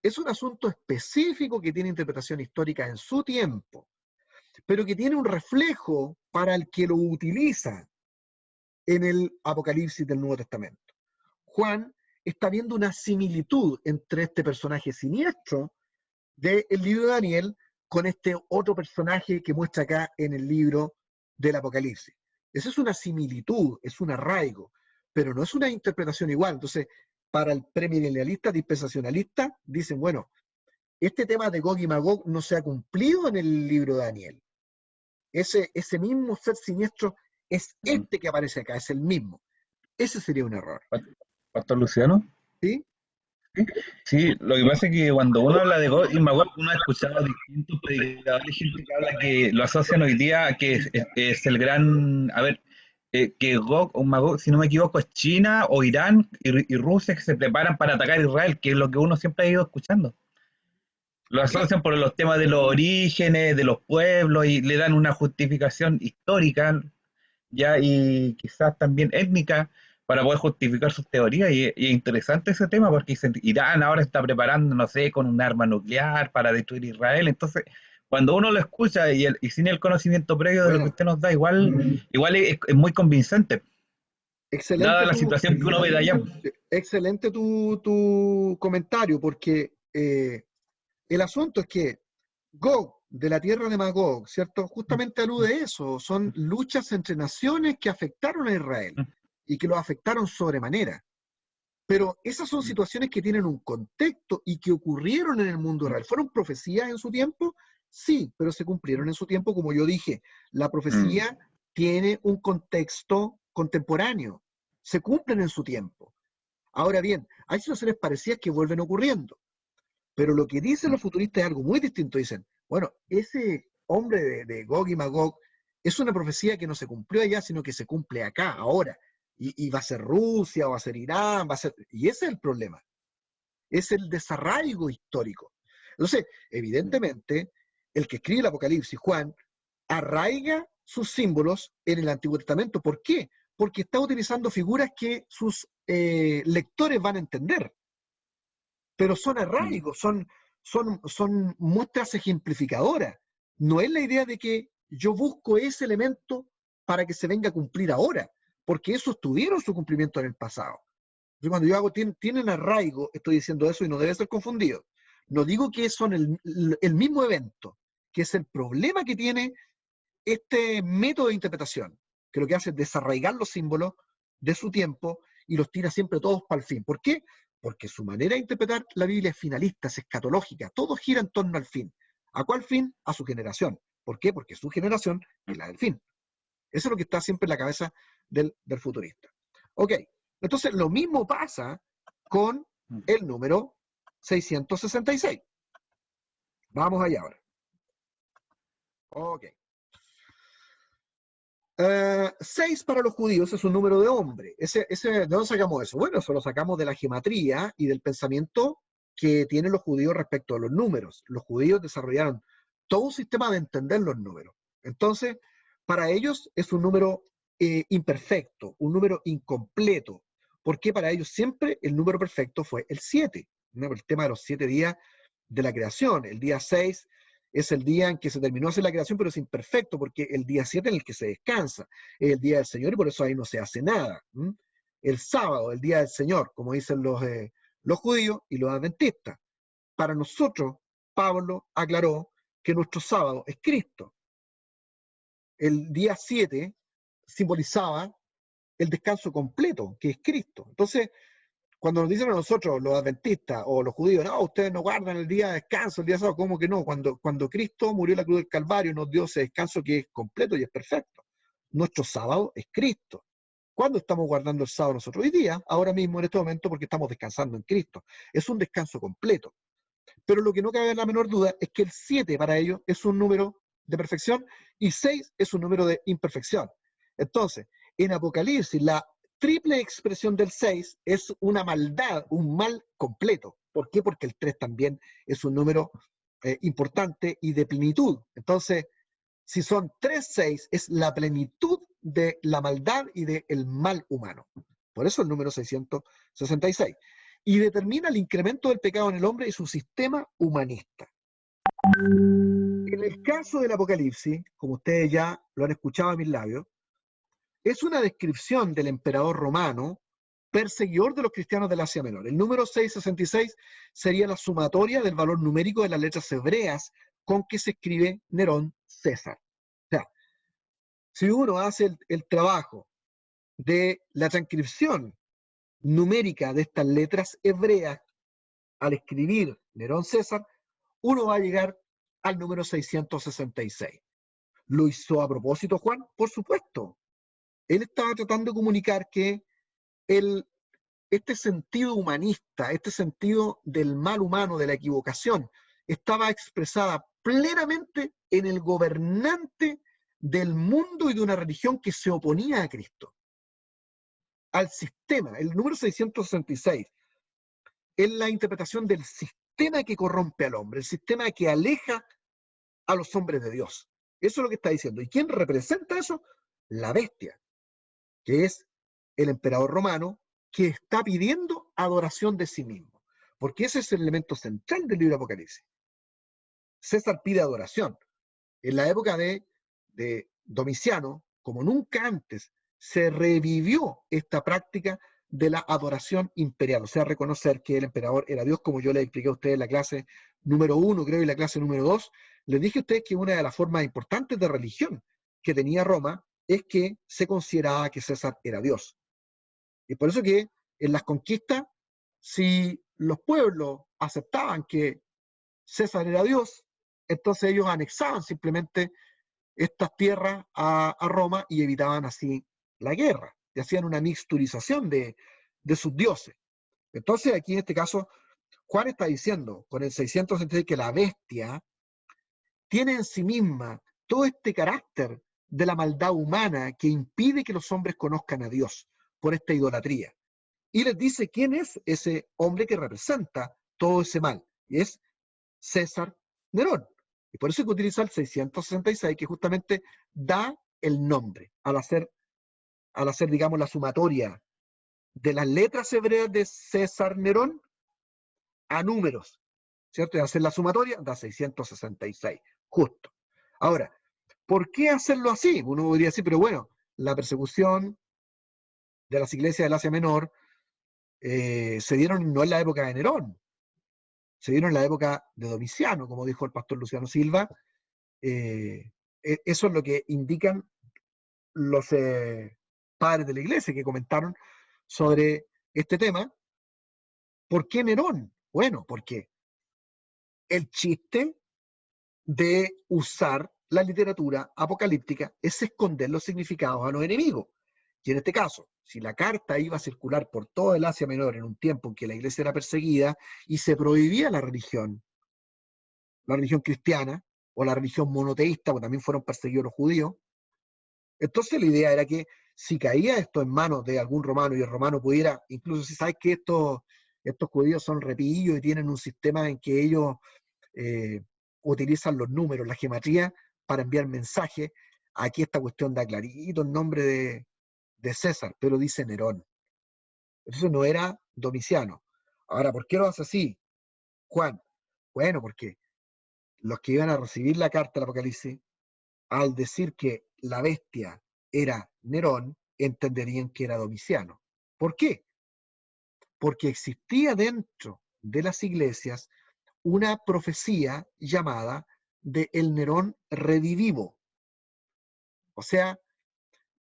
es un asunto específico que tiene interpretación histórica en su tiempo, pero que tiene un reflejo para el que lo utiliza en el Apocalipsis del Nuevo Testamento. Juan está viendo una similitud entre este personaje siniestro del libro de Daniel con este otro personaje que muestra acá en el libro del Apocalipsis. Esa es una similitud, es un arraigo, pero no es una interpretación igual. Entonces, para el premilenialista dispensacionalista, dicen, bueno, este tema de Gog y Magog no se ha cumplido en el libro de Daniel. Ese mismo ser siniestro es este que aparece acá, es el mismo. Ese sería un error. Pastor Luciano. ¿Sí? Sí, lo que pasa es que cuando uno habla de God y Magog, uno ha escuchado distintos predicadores, gente que habla que lo asocian hoy día, que es el gran, a ver, que Gog o Magog, si no me equivoco, es China o Irán y Rusia que se preparan para atacar a Israel, que es lo que uno siempre ha ido escuchando. Lo asocian por los temas de los orígenes, de los pueblos, y le dan una justificación histórica, ya, y quizás también étnica, para poder justificar sus teorías. Y es interesante ese tema porque dicen, Irán ahora está preparando, no sé, con un arma nuclear para destruir Israel. Entonces, cuando uno lo escucha y sin el conocimiento previo de lo que Buena. usted nos da, igual es muy convincente, dada Excelente la tu, situación que uno ve de allá. excelente tu comentario, porque el asunto es que Gog, de la tierra de Magog, ¿cierto? Justamente alude a eso. Son luchas entre naciones que afectaron a Israel y que lo afectaron sobremanera. Pero esas son situaciones que tienen un contexto y que ocurrieron en el mundo real. ¿Fueron profecías en su tiempo? Sí, pero se cumplieron en su tiempo, como yo dije. La Mm, profecía tiene un contexto contemporáneo. Se cumplen en su tiempo. Ahora bien, hay situaciones parecidas que vuelven ocurriendo. Pero lo que dicen los futuristas es algo muy distinto. Dicen, bueno, ese hombre de Gog y Magog es una profecía que no se cumplió allá, sino que se cumple acá, ahora. Y va a ser Rusia, o va a ser Irán, va a ser... Y ese es el problema. Es el desarraigo histórico. Entonces, evidentemente, el que escribe el Apocalipsis, Juan, arraiga sus símbolos en el Antiguo Testamento. ¿Por qué? Porque está utilizando figuras que sus lectores van a entender, pero son mm, arraigos, son muestras ejemplificadoras. No es la idea de que yo busco ese elemento para que se venga a cumplir ahora, porque esos tuvieron su cumplimiento en el pasado. Yo cuando yo hago tienen arraigo, estoy diciendo eso y no debe ser confundido. No digo que son el mismo evento, que es el problema que tiene este método de interpretación, que lo que hace es desarraigar los símbolos de su tiempo y los tira siempre todos para el fin. ¿Por qué? Porque su manera de interpretar la Biblia es finalista, es escatológica, todo gira en torno al fin. ¿A cuál fin? A su generación. ¿Por qué? Porque su generación es la del fin. Eso es lo que está siempre en la cabeza del futurista. Ok, entonces lo mismo pasa con mm. el número 666. Vamos allá ahora. Ok. 6 para los judíos es un número de hombre. ¿De dónde sacamos eso? Bueno, eso lo sacamos de la gematría y del pensamiento que tienen los judíos respecto a los números. Los judíos desarrollaron todo un sistema de entender los números. Entonces, para ellos es un número imperfecto, un número incompleto, porque para ellos siempre el número perfecto fue el 7, ¿no? El tema de los 7 días de la creación. El día 6 es el día en que se terminó hacer la creación, pero es imperfecto, porque el día 7 en el que se descansa, es el día del Señor y por eso ahí no se hace nada. El sábado, el día del Señor, como dicen los judíos y los adventistas. Para nosotros, Pablo aclaró que nuestro sábado es Cristo. El día 7 simbolizaba el descanso completo, que es Cristo. Entonces, cuando nos dicen a nosotros, los adventistas o los judíos, no, ustedes no guardan el día de descanso, el día sábado, ¿cómo que no? Cuando Cristo murió en la cruz del Calvario, nos dio ese descanso que es completo y es perfecto. Nuestro sábado es Cristo. ¿Cuándo estamos guardando el sábado nosotros? Hoy día, ahora mismo, en este momento, porque estamos descansando en Cristo. Es un descanso completo. Pero lo que no cabe la menor duda es que el 7 para ellos es un número de perfección y 6 es un número de imperfección. Entonces, en Apocalipsis, la triple expresión del 6 es una maldad, un mal completo. ¿Por qué? Porque el 3 también es un número importante y de plenitud. Entonces, si son 3, 6, es la plenitud de la maldad y del mal humano. Por eso el número 666. Y determina el incremento del pecado en el hombre y su sistema humanista. En el caso del Apocalipsis, como ustedes ya lo han escuchado a mis labios, es una descripción del emperador romano perseguidor de los cristianos del Asia Menor. El número 666 sería la sumatoria del valor numérico de las letras hebreas con que se escribe Nerón César. O sea, si uno hace el trabajo de la transcripción numérica de estas letras hebreas al escribir Nerón César, uno va a llegar al número 666. ¿Lo hizo a propósito, Juan? Por supuesto. Él estaba tratando de comunicar que el, este sentido humanista, este sentido del mal humano, de la equivocación, estaba expresada plenamente en el gobernante del mundo y de una religión que se oponía a Cristo, al sistema. El número 666 es la interpretación del sistema que corrompe al hombre, el sistema que aleja a los hombres de Dios. Eso es lo que está diciendo. ¿Y quién representa eso? La bestia, que es el emperador romano, que está pidiendo adoración de sí mismo. Porque ese es el elemento central del libro de Apocalipsis. César pide adoración. En la época de Domiciano, como nunca antes, se revivió esta práctica de la adoración imperial, o sea, reconocer que el emperador era Dios, como yo le expliqué a ustedes en la clase número 1, creo, y la clase número 2. Les dije a ustedes que una de las formas importantes de religión que tenía Roma es que se consideraba que César era Dios. Y por eso que en las conquistas, si los pueblos aceptaban que César era Dios, entonces ellos anexaban simplemente estas tierras a Roma y evitaban así la guerra, y hacían una mixturización de sus dioses. Entonces aquí en este caso, Juan está diciendo con el 666 que la bestia tiene en sí misma todo este carácter de la maldad humana que impide que los hombres conozcan a Dios por esta idolatría. Y les dice quién es ese hombre que representa todo ese mal, y es César Nerón. Y por eso hay que utiliza el 666, que justamente da el nombre al hacer, digamos, la sumatoria de las letras hebreas de César Nerón a números, ¿cierto? Y hacer la sumatoria da 666, justo. Ahora, ¿por qué hacerlo así? Uno podría decir, pero bueno, la persecución de las iglesias del Asia Menor se dieron no en la época de Nerón, se dieron en la época de Domiciano, como dijo el pastor Luciano Silva. Eso es lo que indican los padres de la iglesia que comentaron sobre este tema. ¿Por qué Nerón? Bueno, porque el chiste de usar la literatura apocalíptica es esconder los significados a los enemigos. Y en este caso, si la carta iba a circular por todo el Asia Menor en un tiempo en que la iglesia era perseguida y se prohibía la religión cristiana o la religión monoteísta, porque también fueron perseguidos los judíos, entonces la idea era que si caía esto en manos de algún romano y el romano pudiera, incluso si sabes que estos judíos son repillos y tienen un sistema en que ellos eh, utilizan los números, la geometría, para enviar mensajes. Aquí esta cuestión da clarito el nombre de César, pero dice Nerón. Entonces no era Domiciano. Ahora, ¿por qué lo hace así, Juan? Bueno, porque los que iban a recibir la carta del Apocalipsis, al decir que la bestia era Nerón, entenderían que era Domiciano. ¿Por qué? Porque existía dentro de las iglesias una profecía llamada de el Nerón redivivo. O sea,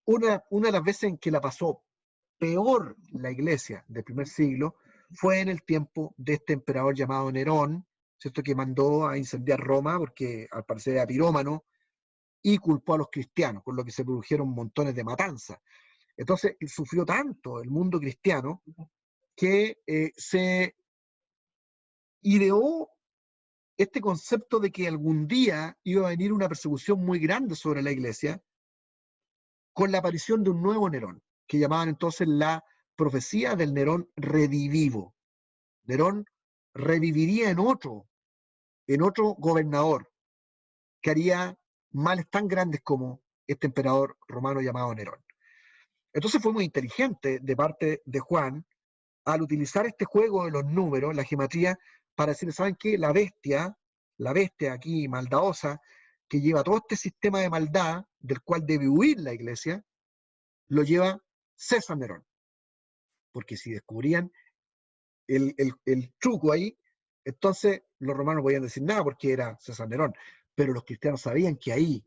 una de las veces en que la pasó peor la iglesia del primer siglo fue en el tiempo de este emperador llamado Nerón, ¿cierto? Que mandó a incendiar Roma porque al parecer era pirómano y culpó a los cristianos, con lo que se produjeron montones de matanzas. Entonces sufrió tanto el mundo cristiano que se ideó este concepto de que algún día iba a venir una persecución muy grande sobre la iglesia con la aparición de un nuevo Nerón, que llamaban entonces la profecía del Nerón redivivo. Nerón reviviría en otro gobernador que haría males tan grandes como este emperador romano llamado Nerón. Entonces fue muy inteligente de parte de Juan al utilizar este juego de los números, la geometría, para decir, ¿saben qué? La bestia aquí maldadosa, que lleva todo este sistema de maldad del cual debe huir la iglesia, lo lleva César Nerón. Porque si descubrían el truco ahí, entonces los romanos no podían decir nada porque era César Nerón. Pero los cristianos sabían que ahí,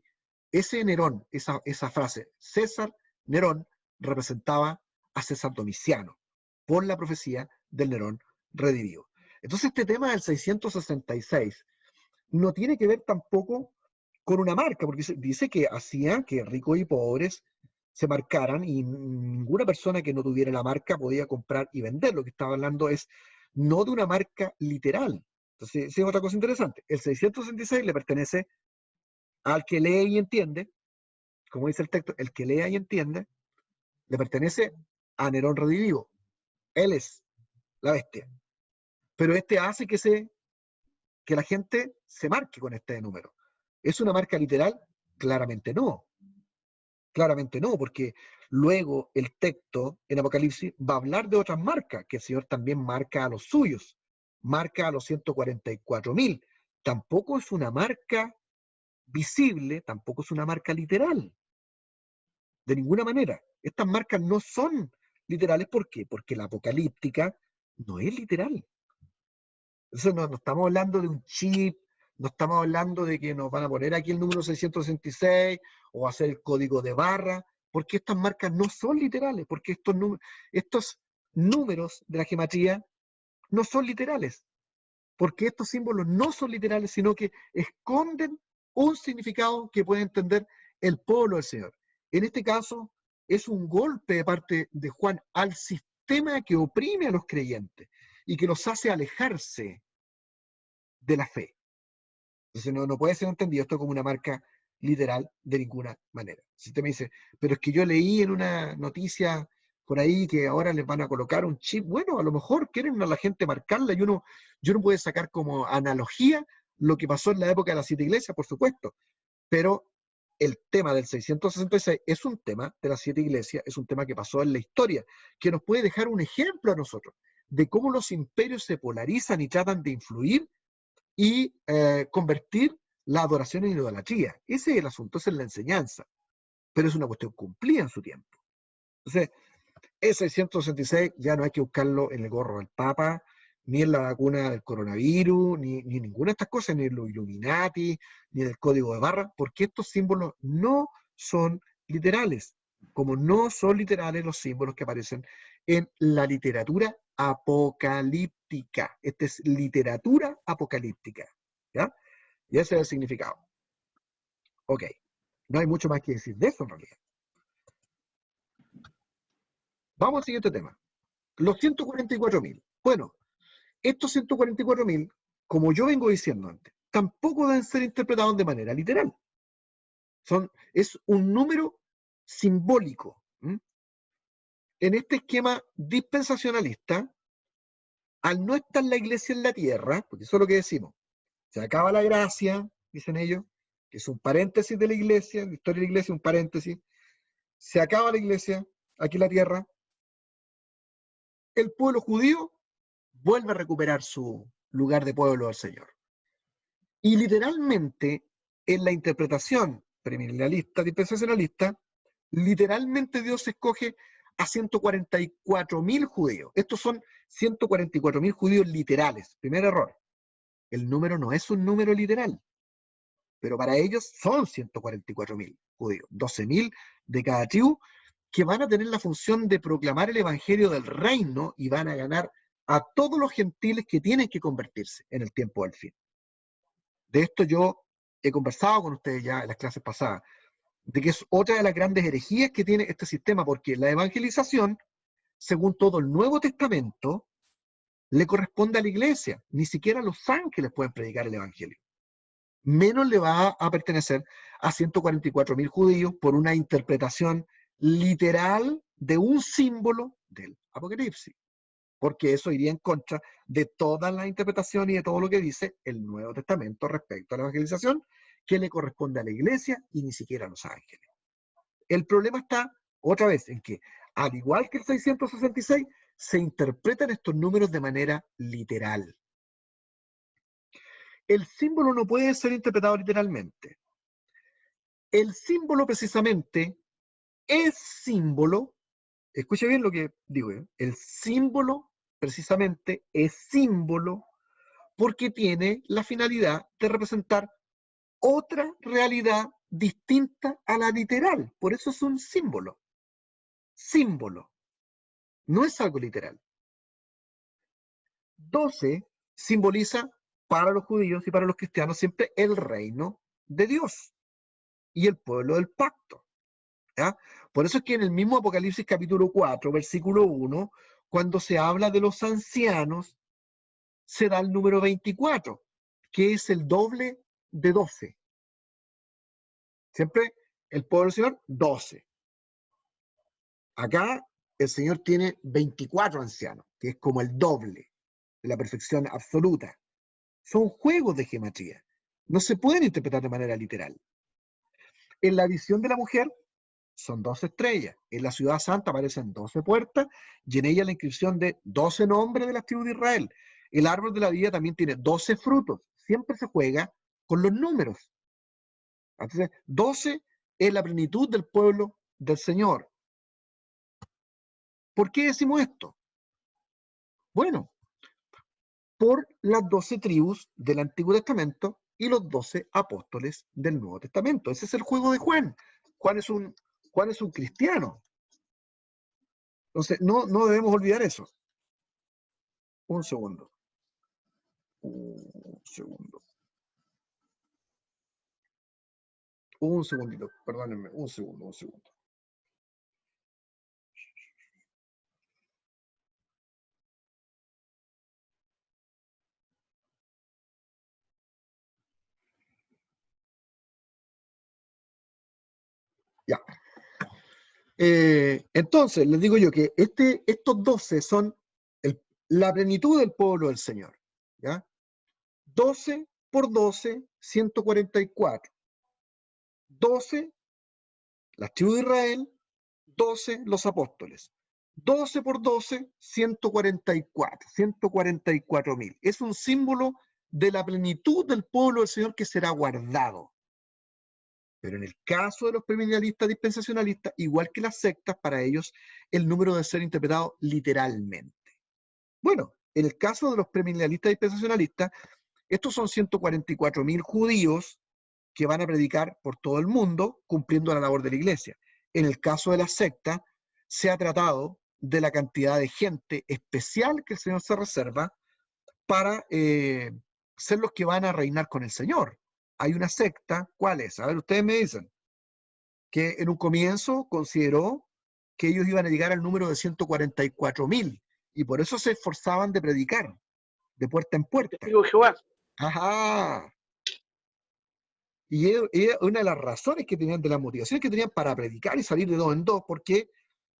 ese Nerón, esa frase, César Nerón, representaba a César Domiciano, por la profecía del Nerón redivivo. Entonces este tema del 666 no tiene que ver tampoco con una marca, porque dice que hacía que ricos y pobres se marcaran y ninguna persona que no tuviera la marca podía comprar y vender. Lo que estaba hablando es no de una marca literal. Entonces, esa es otra cosa interesante. El 666 le pertenece al que lee y entiende, como dice el texto, el que lea y entiende, le pertenece a Nerón redivivo. Él es la bestia. Pero este hace que la gente se marque con este número. ¿Es una marca literal? Claramente no. Claramente no, porque luego el texto en Apocalipsis va a hablar de otras marcas, que el Señor también marca a los suyos, marca a los 144.000. Tampoco es una marca visible, tampoco es una marca literal, de ninguna manera. Estas marcas no son literales, ¿por qué? Porque la apocalíptica no es literal. Entonces no estamos hablando de un chip, no estamos hablando de que nos van a poner aquí el número 666 o hacer el código de barra, porque estas marcas no son literales, porque estos números de la gematría no son literales, porque estos símbolos no son literales, sino que esconden un significado que puede entender el pueblo del Señor. En este caso, es un golpe de parte de Juan al sistema que oprime a los creyentes y que los hace alejarse de la fe. Entonces no puede ser entendido esto como una marca literal de ninguna manera. Si usted me dice, pero es que yo leí en una noticia por ahí que ahora les van a colocar un chip, bueno, a lo mejor quieren a la gente marcarla y uno puede sacar como analogía lo que pasó en la época de las 7 iglesias, por supuesto, pero el tema del 666 es un tema de las 7 iglesias, es un tema que pasó en la historia, que nos puede dejar un ejemplo a nosotros de cómo los imperios se polarizan y tratan de influir y convertir la adoración en idolatría. Ese es el asunto, esa es la enseñanza, pero es una cuestión cumplida en su tiempo. Entonces, el 666 ya no hay que buscarlo en el gorro del Papa, ni en la vacuna del coronavirus, ni ninguna de estas cosas, ni en los Illuminati, ni en el código de barra, porque estos símbolos no son literales, como no son literales los símbolos que aparecen en la literatura apocalíptica. Esta es literatura apocalíptica, ¿ya? Y ese es el significado. Ok, no hay mucho más que decir de eso en realidad. Vamos al siguiente tema. Los 144.000. Bueno, estos 144.000, como yo vengo diciendo antes, tampoco deben ser interpretados de manera literal. Es un número simbólico. En este esquema dispensacionalista, al no estar la iglesia en la tierra, porque eso es lo que decimos, se acaba la gracia, dicen ellos, que es un paréntesis de la iglesia, la historia de la iglesia, un paréntesis, se acaba la iglesia aquí en la tierra, el pueblo judío vuelve a recuperar su lugar de pueblo del Señor. Y literalmente, en la interpretación premilenialista, dispensacionalista, literalmente Dios escoge a 144.000 judíos. Estos son 144.000 judíos literales. Primer error. El número no es un número literal, pero para ellos son 144.000 judíos, 12.000 de cada tribu, que van a tener la función de proclamar el evangelio del reino y van a ganar a todos los gentiles que tienen que convertirse en el tiempo del fin. De esto yo he conversado con ustedes ya en las clases pasadas, de que es otra de las grandes herejías que tiene este sistema, porque la evangelización, según todo el Nuevo Testamento, le corresponde a la iglesia. Ni siquiera los ángeles pueden predicar el evangelio. Menos le va a pertenecer a 144.000 judíos por una interpretación literal de un símbolo del Apocalipsis, porque eso iría en contra de toda la interpretación y de todo lo que dice el Nuevo Testamento respecto a la evangelización, que le corresponde a la iglesia y ni siquiera a los ángeles. El problema está, otra vez, en que, al igual que el 666, se interpretan estos números de manera literal. El símbolo no puede ser interpretado literalmente. El símbolo precisamente es símbolo, escuche bien lo que digo, el símbolo precisamente es símbolo porque tiene la finalidad de representar otra realidad distinta a la literal. Por eso es un símbolo. Símbolo. No es algo literal. 12 simboliza para los judíos y para los cristianos siempre el reino de Dios y el pueblo del pacto. ¿Ya? Por eso es que en el mismo Apocalipsis capítulo 4, versículo 1, cuando se habla de los ancianos, se da el número 24, que es el doble de 12. Siempre el pueblo del Señor, 12. Acá el Señor tiene 24 ancianos, que es como el doble de la perfección absoluta. Son juegos de geometría. No se pueden interpretar de manera literal. En la visión de la mujer, son 12 estrellas. En la ciudad santa aparecen 12 puertas y en ella la inscripción de 12 nombres de las tribus de Israel. El árbol de la vida también tiene 12 frutos. Siempre se juega con los números. Entonces, 12 es la plenitud del pueblo del Señor. ¿Por qué decimos esto? Bueno, por las 12 tribus del Antiguo Testamento y los 12 apóstoles del Nuevo Testamento. Ese es el juego de Juan. Juan es un cristiano. Entonces, no debemos olvidar eso. Un segundo. Un segundo. Un segundito, perdónenme, un segundo. Ya. Entonces, les digo yo que estos 12 son la plenitud del pueblo del Señor. ¿Ya? 12 por 12, 144. 12, las tribus de Israel, 12 los apóstoles. 12 por 12, 144.000. Es un símbolo de la plenitud del pueblo del Señor que será guardado. Pero en el caso de los premilenialistas dispensacionalistas, igual que las sectas, para ellos el número debe ser interpretado literalmente. Bueno, en el caso de los premilenialistas dispensacionalistas, estos son 144.000 judíos que van a predicar por todo el mundo cumpliendo la labor de la iglesia. En el caso de la secta, se ha tratado de la cantidad de gente especial que el Señor se reserva para ser los que van a reinar con el Señor. Hay una secta, ¿cuál es? A ver, ustedes me dicen, que en un comienzo consideró que ellos iban a llegar al número de 144.000 y por eso se esforzaban de predicar de puerta en puerta. Testigo de Jehová. Ajá. Y es una de las razones que tenían, de las motivaciones que tenían para predicar y salir de dos en dos, porque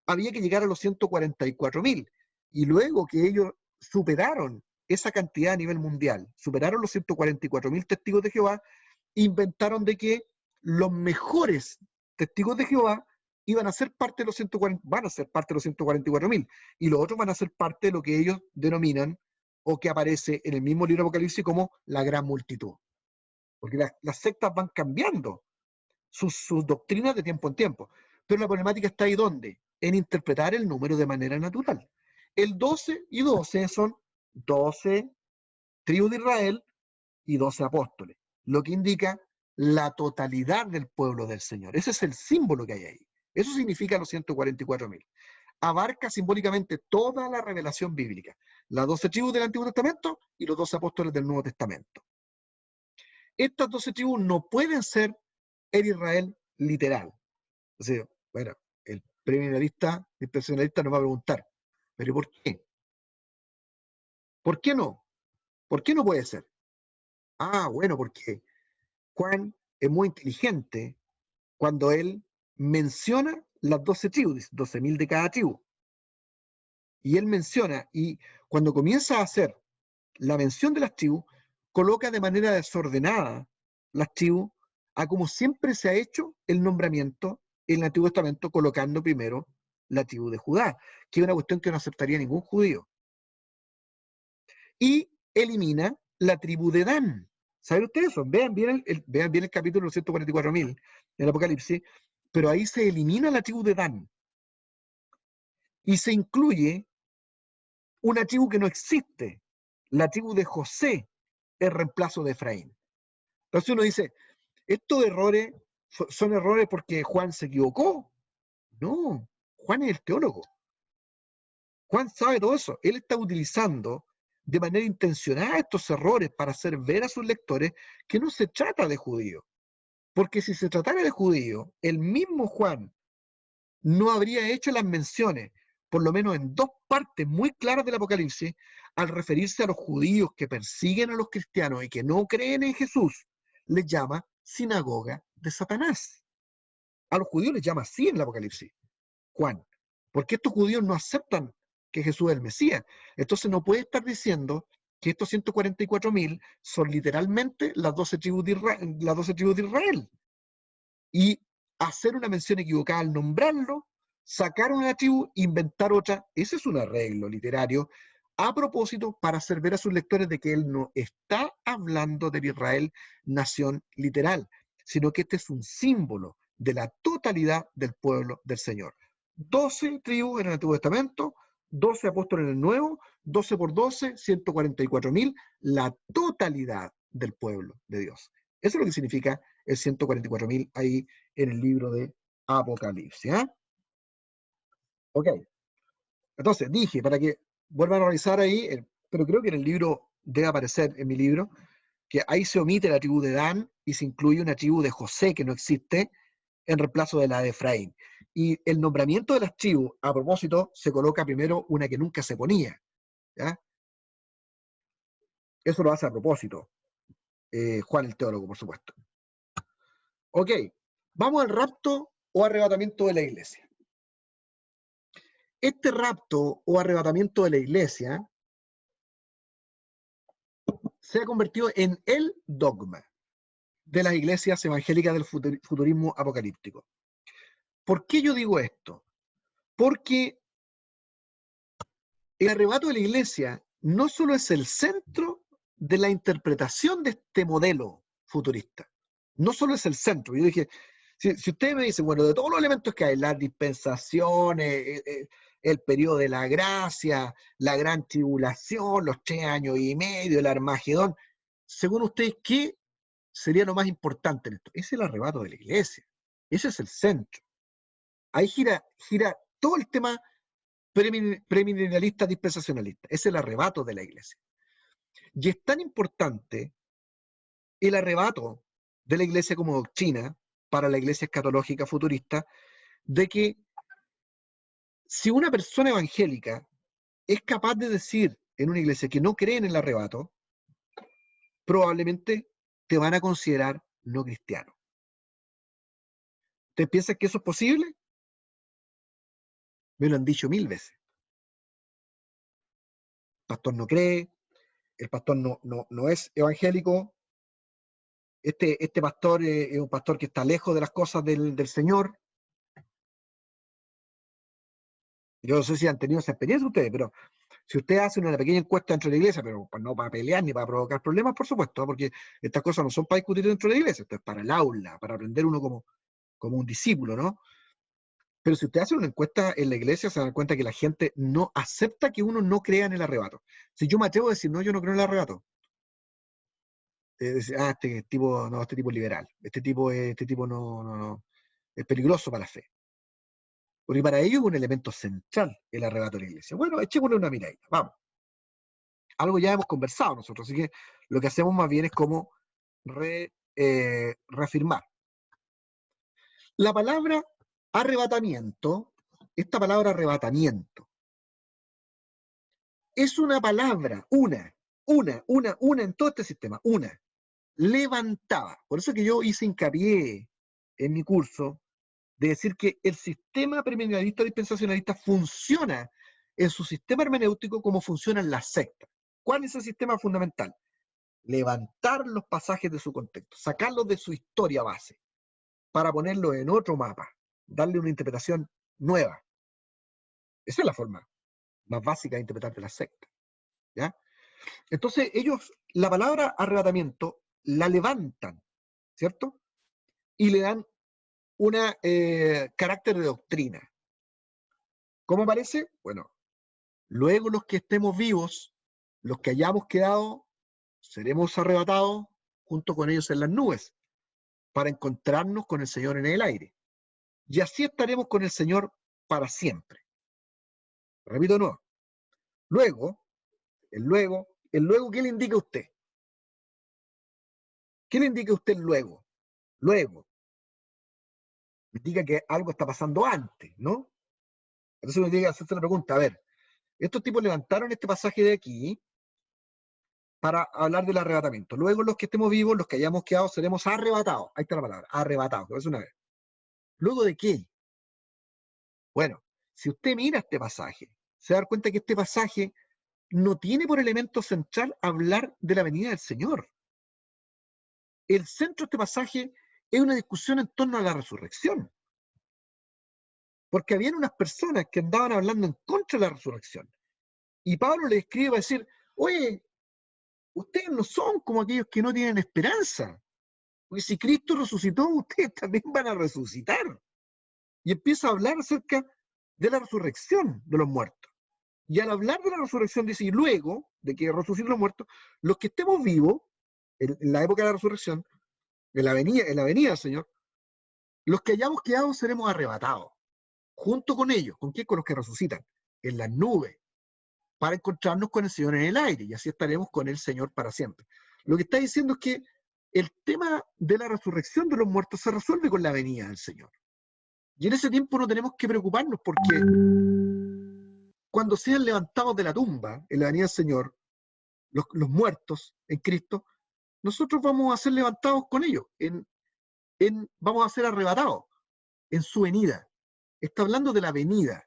había que llegar a los 144.000. Y luego que ellos superaron esa cantidad a nivel mundial, superaron los 144.000 testigos de Jehová, inventaron de que los mejores testigos de Jehová iban a ser parte de los 144.000 y los otros van a ser parte de lo que ellos denominan o que aparece en el mismo libro de Apocalipsis como la gran multitud. Porque las sectas van cambiando sus doctrinas de tiempo en tiempo. Pero la problemática está ahí ¿dónde? En interpretar el número de manera natural. El 12 y 12 son 12 tribus de Israel y 12 apóstoles, lo que indica la totalidad del pueblo del Señor. Ese es el símbolo que hay ahí. Eso significa los 144.000. Abarca simbólicamente toda la revelación bíblica, las 12 tribus del Antiguo Testamento y los 12 apóstoles del Nuevo Testamento. Estas 12 tribus no pueden ser el Israel literal. O sea, bueno, el premilenialista, dispensacionalista nos va a preguntar, ¿pero por qué? ¿Por qué no? ¿Por qué no puede ser? Ah, bueno, porque Juan es muy inteligente cuando él menciona las 12 tribus, 12.000 de cada tribu. Y él menciona, y cuando comienza a hacer la mención de las tribus, coloca de manera desordenada las tribus a como siempre se ha hecho el nombramiento en el Antiguo Testamento, colocando primero la tribu de Judá, que es una cuestión que no aceptaría ningún judío. Y elimina la tribu de Dan. ¿Saben ustedes eso? Vean bien el capítulo 144.000 del Apocalipsis, pero ahí se elimina la tribu de Dan. Y se incluye una tribu que no existe, la tribu de José, el reemplazo de Efraín. Entonces uno dice, ¿estos errores son errores porque Juan se equivocó? No, Juan es el teólogo. Juan sabe todo eso. Él está utilizando de manera intencionada estos errores para hacer ver a sus lectores que no se trata de judíos. Porque si se tratara de judíos, el mismo Juan no habría hecho las menciones, por lo menos en dos partes muy claras del Apocalipsis, al referirse a los judíos que persiguen a los cristianos y que no creen en Jesús, les llama sinagoga de Satanás. A los judíos les llama así en el Apocalipsis, Juan, porque estos judíos no aceptan que Jesús es el Mesías. Entonces no puede estar diciendo que estos 144.000 son literalmente las 12 tribus de Israel. Y hacer una mención equivocada al nombrarlo, sacar una tribu, inventar otra. Ese es un arreglo literario a propósito para hacer ver a sus lectores de que él no está hablando del Israel nación literal, sino que este es un símbolo de la totalidad del pueblo del Señor. 12 tribus en el Antiguo Testamento, 12 apóstoles en el Nuevo, 12 por 12, 144.000, la totalidad del pueblo de Dios. Eso es lo que significa el 144.000 ahí en el libro de Apocalipsis. ¿Eh? Ok. Entonces, dije, para que vuelvan a revisar ahí, pero creo que en el libro debe aparecer, en mi libro, que ahí se omite la tribu de Dan y se incluye una tribu de José que no existe en reemplazo de la de Efraín. Y el nombramiento de las tribus, a propósito, se coloca primero una que nunca se ponía. ¿Ya? Eso lo hace a propósito, Juan el teólogo, por supuesto. Ok, vamos al rapto o arrebatamiento de la iglesia. Este rapto o arrebatamiento de la iglesia se ha convertido en el dogma de las iglesias evangélicas del futurismo apocalíptico. ¿Por qué yo digo esto? Porque el arrebato de la iglesia no solo es el centro de la interpretación de este modelo futurista, no solo es el centro. Yo dije, si ustedes me dicen, bueno, de todos los elementos que hay, las dispensaciones, el periodo de la gracia, la gran tribulación, los 3 años y medio, el Armagedón, según ustedes, ¿qué sería lo más importante en esto? Es el arrebato de la iglesia. Ese es el centro. Ahí gira todo el tema premilenialista dispensacionalista. Es el arrebato de la iglesia. Y es tan importante el arrebato de la iglesia como doctrina para la iglesia escatológica futurista, de que si una persona evangélica es capaz de decir en una iglesia que no cree en el arrebato, probablemente te van a considerar no cristiano. ¿Te piensas que eso es posible? Me lo han dicho 1000 veces. El pastor no cree, el pastor no es evangélico, este pastor es un pastor que está lejos de las cosas del Señor. Yo no sé si han tenido esa experiencia ustedes, pero si ustedes hacen una pequeña encuesta dentro de la iglesia, pero no para pelear ni para provocar problemas, por supuesto, porque estas cosas no son para discutir dentro de la iglesia, esto es para el aula, para aprender uno como un discípulo, ¿no? Pero si ustedes hacen una encuesta en la iglesia, se dan cuenta que la gente no acepta que uno no crea en el arrebato. Si yo me atrevo a decir, no, yo no creo en el arrebato, este tipo es liberal, este tipo no, es peligroso para la fe. Porque para ellos es un elemento central el arrebato de la iglesia. Bueno, echémosle una miradita, vamos. Algo ya hemos conversado nosotros, así que lo que hacemos más bien es como reafirmar. La palabra arrebatamiento, esta palabra arrebatamiento, es una palabra, una en todo este sistema, una, levantada. Por eso que yo hice hincapié en mi curso de decir que el sistema premilenialista dispensacionalista funciona en su sistema hermenéutico como funciona en la secta. ¿Cuál es el sistema fundamental? Levantar los pasajes de su contexto, sacarlos de su historia base, para ponerlos en otro mapa, darle una interpretación nueva. Esa es la forma más básica de interpretar de la secta. ¿Ya? Entonces ellos, la palabra arrebatamiento, la levantan, ¿cierto? Y le dan un carácter de doctrina. ¿Cómo aparece? Bueno, luego los que estemos vivos, los que hayamos quedado, seremos arrebatados junto con ellos en las nubes, para encontrarnos con el Señor en el aire. Y así estaremos con el Señor para siempre. Repito de nuevo. Luego, el luego, ¿qué le indica a usted? ¿Qué le indica a usted el luego? Luego. Indica que algo está pasando antes, ¿no? Entonces uno tiene que hacerse la pregunta, a ver, estos tipos levantaron este pasaje de aquí para hablar del arrebatamiento. Luego los que estemos vivos, los que hayamos quedado, seremos arrebatados. Ahí está la palabra, arrebatados, que es una vez. ¿Luego de qué? Bueno, si usted mira este pasaje, se da cuenta que este pasaje no tiene por elemento central hablar de la venida del Señor. El centro de este pasaje es una discusión en torno a la resurrección. Porque habían unas personas que andaban hablando en contra de la resurrección. Y Pablo le escribe para decir, oye, ustedes no son como aquellos que no tienen esperanza. Porque si Cristo resucitó, ustedes también van a resucitar. Y empieza a hablar acerca de la resurrección de los muertos. Y al hablar de la resurrección dice, y luego de que resuciten los muertos, los que estemos vivos, en la época de la resurrección, en la venida del Señor, los que hayamos quedado seremos arrebatados, junto con ellos. ¿Con quién? Con los que resucitan, en las nubes, para encontrarnos con el Señor en el aire, y así estaremos con el Señor para siempre. Lo que está diciendo es que el tema de la resurrección de los muertos se resuelve con la venida del Señor. Y en ese tiempo no tenemos que preocuparnos porque cuando sean levantados de la tumba en la venida del Señor, los muertos en Cristo, nosotros vamos a ser levantados con ellos, vamos a ser arrebatados en su venida. Está hablando de la venida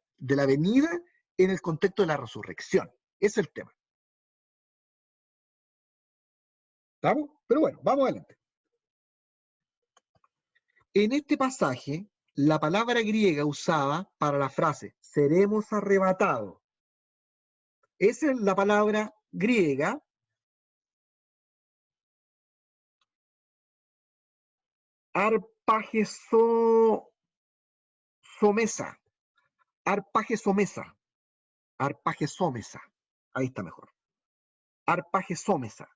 en el contexto de la resurrección. Ese es el tema. ¿Estamos? Pero bueno, vamos adelante. En este pasaje, la palabra griega usada para la frase seremos arrebatados, esa es la palabra griega arpagesomesa, arpagesomesa, arpagesomesa, ahí está mejor, arpagesomesa,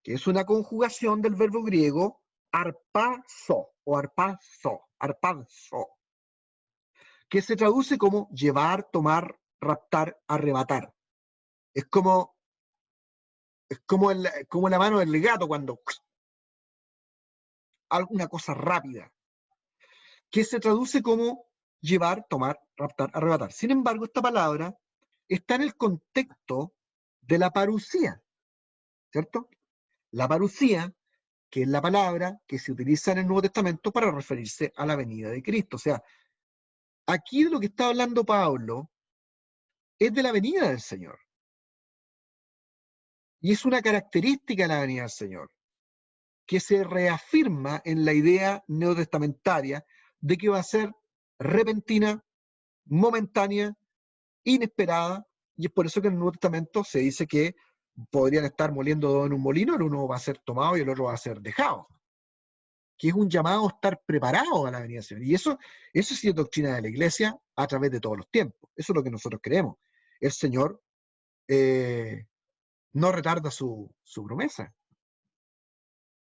que es una conjugación del verbo griego arpazo o arpazo, que se traduce como llevar, tomar, raptar, arrebatar. Es como la mano del gato cuando alguna cosa rápida, que se traduce como llevar, tomar, raptar, arrebatar. Sin embargo, esta palabra está en el contexto de la parusía, ¿cierto? La parusía, que es la palabra que se utiliza en el Nuevo Testamento para referirse a la venida de Cristo. O sea, aquí de lo que está hablando Pablo es de la venida del Señor. Y es una característica de la venida del Señor, que se reafirma en la idea neotestamentaria de que va a ser repentina, momentánea, inesperada, y es por eso que en el Nuevo Testamento se dice que podrían estar moliendo en un molino, el uno va a ser tomado y el otro va a ser dejado, que es un llamado a estar preparado a la venida del Señor. Y eso sí es doctrina de la Iglesia a través de todos los tiempos. Eso es lo que nosotros creemos. El Señor no retarda su promesa,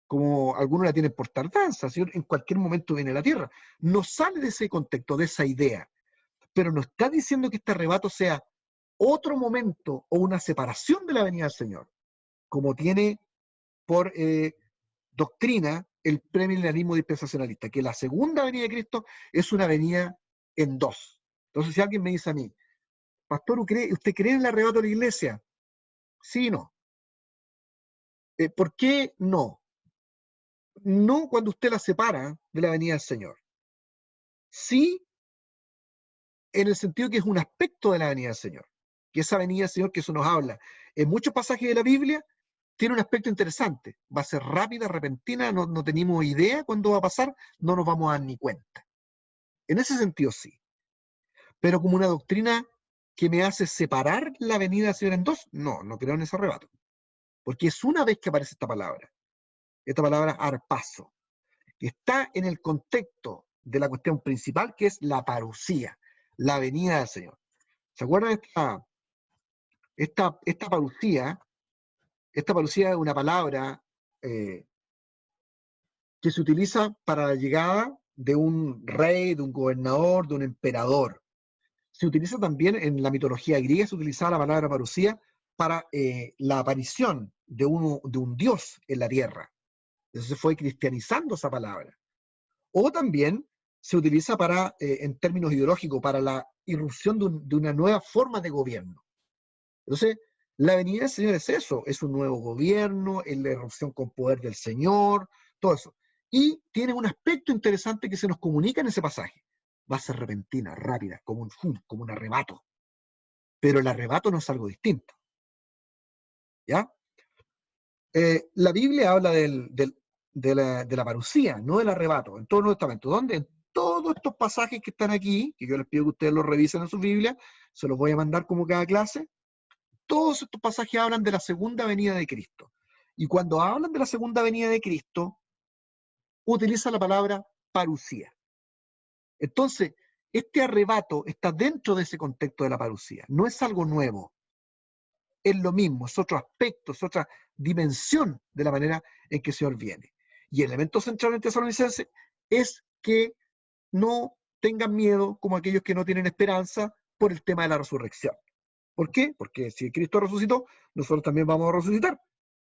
como algunos la tienen por tardanza, ¿sí? En cualquier momento viene la tierra. No sale de ese contexto, de esa idea, pero no está diciendo que este arrebato sea otro momento o una separación de la venida del Señor, como tiene por doctrina el premilenialismo dispensacionalista, que la segunda venida de Cristo es una venida en dos. Entonces, si alguien me dice a mí, pastor, ¿usted cree en el arrebato de la iglesia? Sí y no. ¿Por qué no? No cuando usted la separa de la venida del Señor. Sí, en el sentido que es un aspecto de la venida del Señor. Que esa venida del Señor, que eso nos habla en muchos pasajes de la Biblia, tiene un aspecto interesante. Va a ser rápida, repentina, no tenemos idea cuándo va a pasar, no nos vamos a dar ni cuenta. En ese sentido sí. Pero como una doctrina que me hace separar la venida del Señor en dos, no creo en ese arrebato. Porque es una vez que aparece esta palabra arpazo, que está en el contexto de la cuestión principal, que es la parusía, la venida del Señor. ¿Se acuerdan de esta parusía? Esta parusía es una palabra que se utiliza para la llegada de un rey, de un gobernador, de un emperador. Se utiliza también en la mitología griega, se utilizaba la palabra parusía para la aparición de un dios en la tierra. Entonces se fue cristianizando esa palabra. O también se utiliza en términos ideológicos, para la irrupción de una nueva forma de gobierno. Entonces, la venida del Señor es eso, es un nuevo gobierno, es la irrupción con poder del Señor, todo eso. Y tiene un aspecto interesante que se nos comunica en ese pasaje. Va a ser repentina, rápida, como un arrebato. Pero el arrebato no es algo distinto. ¿Ya? La Biblia habla de la parusía, no del arrebato, en todo el Nuevo Testamento. ¿Dónde? En todos estos pasajes que están aquí, que yo les pido que ustedes los revisen en su Biblia, se los voy a mandar como cada clase. Todos estos pasajes hablan de la segunda venida de Cristo. Y cuando hablan de la segunda venida de Cristo, utiliza la palabra parusía. Entonces, este arrebato está dentro de ese contexto de la parusía. No es algo nuevo. Es lo mismo, es otro aspecto, es otra dimensión de la manera en que el Señor viene. Y el elemento central en Tesalonicenses es que no tengan miedo como aquellos que no tienen esperanza por el tema de la resurrección. ¿Por qué? Porque si Cristo resucitó, nosotros también vamos a resucitar.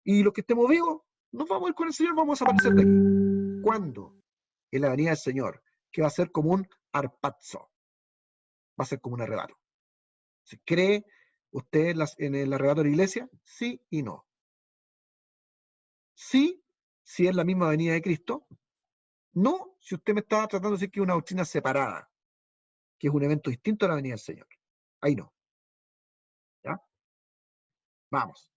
Y los que estemos vivos, nos vamos a ir con el Señor, vamos a aparecer de aquí. ¿Cuándo? En la venida del Señor, que va a ser como un arpazo. Va a ser como un arrebato. ¿Cree usted en el arrebato de la iglesia? Sí y no. Sí, si es la misma venida de Cristo. No, si usted me está tratando de decir que es una doctrina separada, que es un evento distinto a la venida del Señor. Ahí no. ¿Ya? Vamos.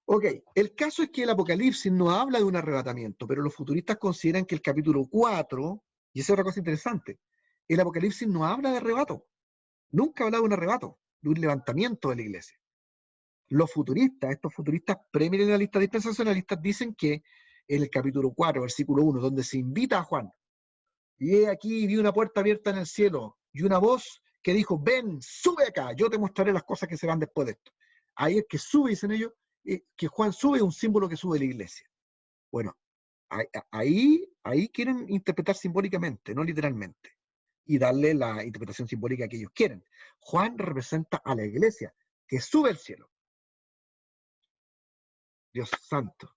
Ok, el caso es que el Apocalipsis no habla de un arrebatamiento, pero los futuristas consideran que el capítulo 4, y esa es otra cosa interesante, el Apocalipsis no habla de arrebato. Nunca habla de un arrebato, de un levantamiento de la iglesia. Los futuristas, estos futuristas premilenialistas dispensacionalistas, dicen que en el capítulo 4, versículo 1, donde se invita a Juan, y he aquí vi una puerta abierta en el cielo y una voz que dijo, ven, sube acá, yo te mostraré las cosas que serán después de esto. Ahí es que sube, dicen ellos, que Juan sube es un símbolo que sube la iglesia. Bueno, ahí quieren interpretar simbólicamente, no literalmente, y darle la interpretación simbólica que ellos quieren. Juan representa a la iglesia, que sube al cielo. Dios santo.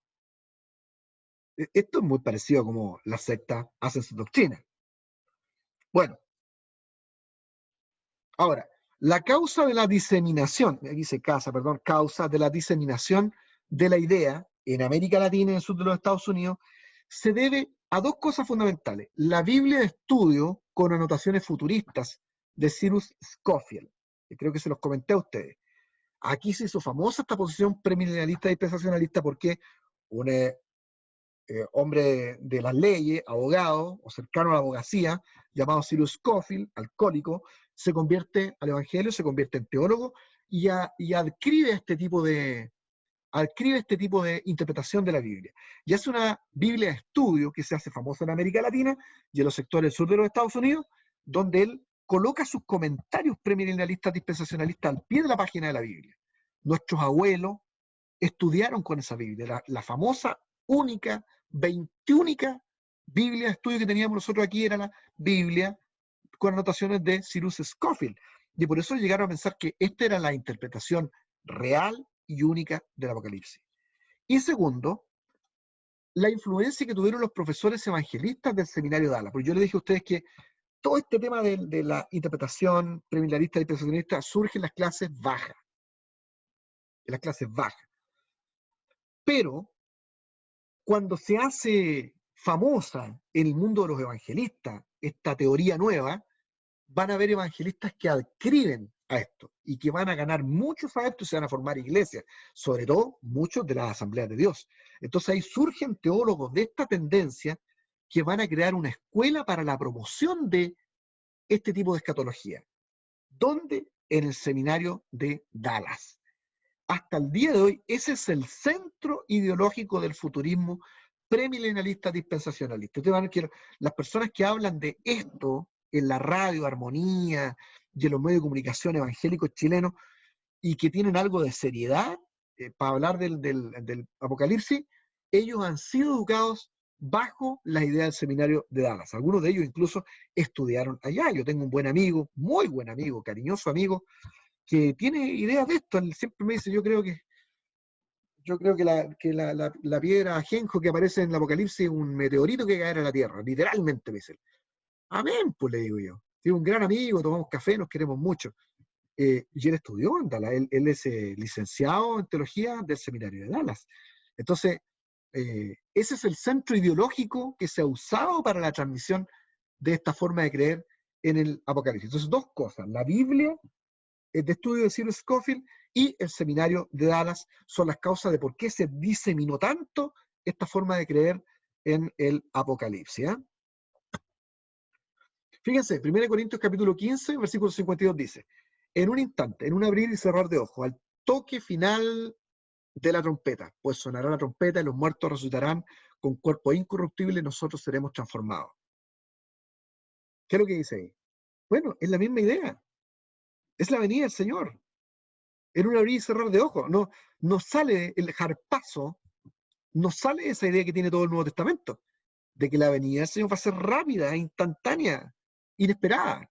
Esto es muy parecido a como las sectas hacen su doctrina. Bueno, ahora, la causa de la diseminación, aquí dice causa de la diseminación de la idea en América Latina y en el sur de los Estados Unidos, se debe a dos cosas fundamentales. La Biblia de estudio con anotaciones futuristas de Cyrus Scofield, que creo que se los comenté a ustedes. Aquí se hizo famosa esta posición premilenialista y dispensacionalista porque un hombre de las leyes, abogado o cercano a la abogacía, llamado Cyrus Scofield, alcohólico, se convierte al evangelio, se convierte en teólogo y adquiere este tipo de interpretación de la Biblia. Y hace una Biblia de estudio que se hace famosa en América Latina y en los sectores del sur de los Estados Unidos, donde él coloca sus comentarios premilenialistas dispensacionalistas al pie de la página de la Biblia. Nuestros abuelos estudiaron con esa Biblia, la famosa, única, 21 Biblia de estudio que teníamos nosotros aquí era la Biblia con anotaciones de Cyrus Scofield. Y por eso llegaron a pensar que esta era la interpretación real y única del Apocalipsis. Y segundo, la influencia que tuvieron los profesores evangelistas del seminario de Dallas. Porque yo les dije a ustedes que todo este tema de la interpretación premilenialista y dispensacionalista surge en las clases bajas. En las clases bajas. Pero cuando se hace famosa en el mundo de los evangelistas esta teoría nueva, van a haber evangelistas que adscriben a esto y que van a ganar muchos adeptos y se van a formar iglesias, sobre todo muchos de las asambleas de Dios. Entonces ahí surgen teólogos de esta tendencia que van a crear una escuela para la promoción de este tipo de escatología. ¿Dónde? En el seminario de Dallas. Hasta el día de hoy, ese es el centro ideológico del futurismo premilenialista dispensacionalista. Ustedes van a ver que las personas que hablan de esto en la radio, Armonía, y en los medios de comunicación evangélicos chilenos, y que tienen algo de seriedad para hablar del Apocalipsis, ellos han sido educados bajo la idea del seminario de Dallas. Algunos de ellos incluso estudiaron allá. Yo tengo un buen amigo, muy buen amigo, cariñoso amigo, que tiene ideas de esto. Él siempre me dice, yo creo que la piedra ajenjo que aparece en el Apocalipsis es un meteorito que caerá a la Tierra, literalmente me dice. Amén, pues le digo yo. Tiene un gran amigo, tomamos café, nos queremos mucho. Y él estudió en Dallas, él es licenciado en teología del seminario de Dallas. Entonces, ese es el centro ideológico que se ha usado para la transmisión de esta forma de creer en el Apocalipsis. Entonces, dos cosas, la Biblia de estudio de Cyrus Scofield y el seminario de Dallas son las causas de por qué se diseminó tanto esta forma de creer en el Apocalipsis. Fíjense, 1 Corintios capítulo 15, versículo 52 dice, en un instante, en un abrir y cerrar de ojos, al toque final de la trompeta, pues sonará la trompeta y los muertos resucitarán con cuerpo incorruptible y nosotros seremos transformados. ¿Qué es lo que dice ahí? Bueno, es la misma idea. Es la venida del Señor. En un abrir y cerrar de ojos. No sale el jarpazo, no sale esa idea que tiene todo el Nuevo Testamento, de que la venida del Señor va a ser rápida, instantánea, inesperada.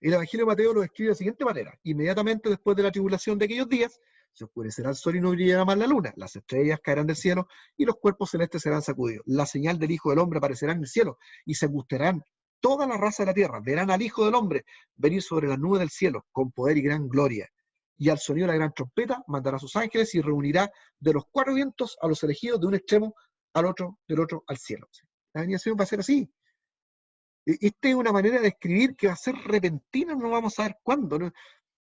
El Evangelio de Mateo lo describe de la siguiente manera. Inmediatamente después de la tribulación de aquellos días, se oscurecerá el sol y no brillará más la luna, las estrellas caerán del cielo y los cuerpos celestes serán sacudidos. La señal del Hijo del Hombre aparecerá en el cielo y se angustiarán toda la raza de la tierra. Verán al Hijo del Hombre venir sobre las nubes del cielo con poder y gran gloria. Y al sonido de la gran trompeta mandará a sus ángeles y reunirá de los cuatro vientos a los elegidos de un extremo al otro, del otro al cielo. La venida del Señor va a ser así. Esta es una manera de escribir que va a ser repentina, no vamos a saber cuándo.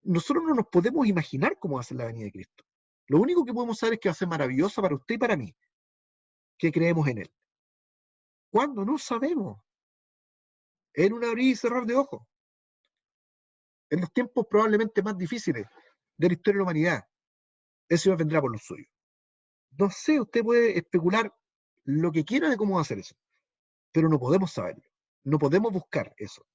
Nosotros no nos podemos imaginar cómo va a ser la venida de Cristo. Lo único que podemos saber es que va a ser maravillosa para usted y para mí, que creemos en Él. ¿Cuándo? No sabemos. En un abrir y cerrar de ojos. En los tiempos probablemente más difíciles de la historia de la humanidad, el Señor vendrá por los suyos. No sé, usted puede especular lo que quiera de cómo va a ser eso, pero no podemos saberlo. No podemos buscar eso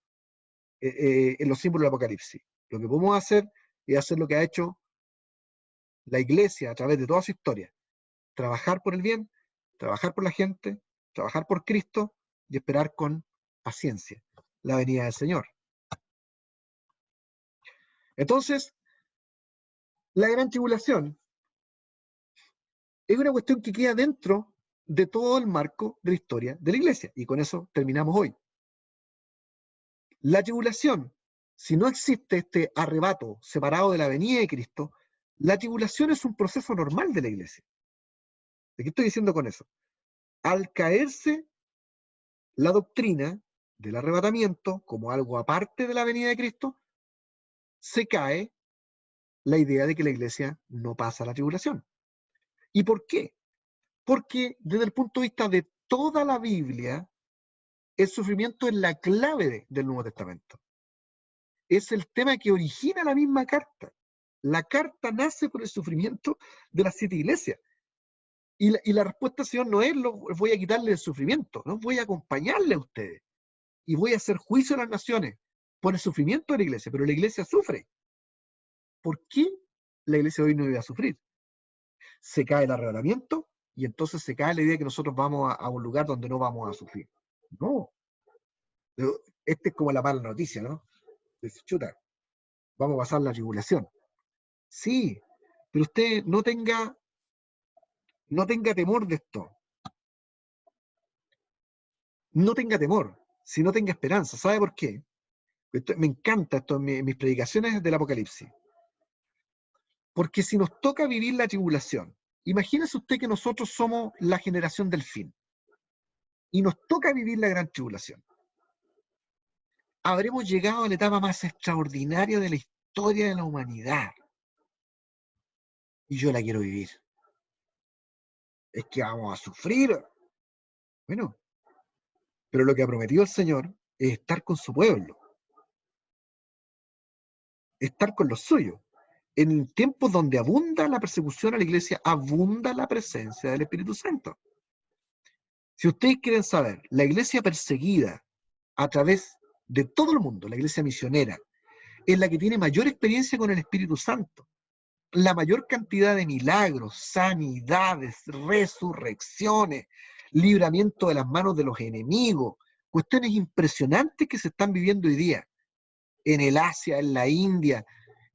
en los símbolos del Apocalipsis. Lo que podemos hacer es hacer lo que ha hecho la Iglesia a través de toda su historia. Trabajar por el bien, trabajar por la gente, trabajar por Cristo y esperar con paciencia la venida del Señor. Entonces, la gran tribulación es una cuestión que queda dentro de todo el marco de la historia de la Iglesia. Y con eso terminamos hoy. La tribulación, si no existe este arrebato separado de la venida de Cristo, la tribulación es un proceso normal de la Iglesia. ¿De qué estoy diciendo con eso? Al caerse la doctrina del arrebatamiento como algo aparte de la venida de Cristo, se cae la idea de que la Iglesia no pasa la tribulación. ¿Y por qué? Porque desde el punto de vista de toda la Biblia, el sufrimiento es la clave del Nuevo Testamento. Es el tema que origina la misma carta. La carta nace por el sufrimiento de las 7 iglesias. Y la respuesta, Señor, no es voy a quitarle el sufrimiento, no voy a acompañarle a ustedes. Y voy a hacer juicio a las naciones por el sufrimiento de la iglesia, pero la iglesia sufre. ¿Por qué la iglesia hoy no iba a sufrir? Se cae el arrebatamiento y entonces se cae la idea de que nosotros vamos a un lugar donde no vamos a sufrir. No. Esta es como la mala noticia, ¿no? Dice, chuta, vamos a pasar la tribulación. Sí, pero usted no tenga temor de esto. No tenga temor, sino tenga esperanza. ¿Sabe por qué? Me encanta esto en mis predicaciones del Apocalipsis. Porque si nos toca vivir la tribulación, imagínese usted que nosotros somos la generación del fin y nos toca vivir la gran tribulación. Habremos llegado a la etapa más extraordinaria de la historia de la humanidad. Y yo la quiero vivir. Es que vamos a sufrir. Bueno, pero lo que ha prometido el Señor es estar con su pueblo. Estar con los suyos. En tiempos donde abunda la persecución a la iglesia, abunda la presencia del Espíritu Santo. Si ustedes quieren saber, la iglesia perseguida a través de todo el mundo, la iglesia misionera, es la que tiene mayor experiencia con el Espíritu Santo. La mayor cantidad de milagros, sanidades, resurrecciones, libramiento de las manos de los enemigos, cuestiones impresionantes que se están viviendo hoy día en el Asia, en la India,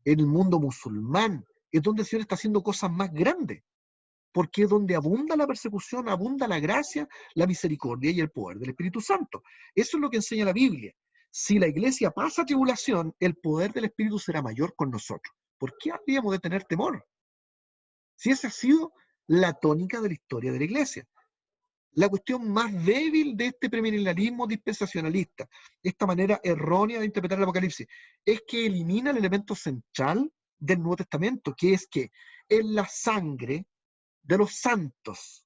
en el mundo musulmán, es donde el Señor está haciendo cosas más grandes, porque es donde abunda la persecución, abunda la gracia, la misericordia y el poder del Espíritu Santo. Eso es lo que enseña la Biblia. Si la iglesia pasa tribulación, el poder del Espíritu será mayor con nosotros. ¿Por qué habríamos de tener temor? Si esa ha sido la tónica de la historia de la iglesia. La cuestión más débil de este premilenialismo dispensacionalista, esta manera errónea de interpretar el Apocalipsis, es que elimina el elemento central del Nuevo Testamento, que es que en la sangre de los santos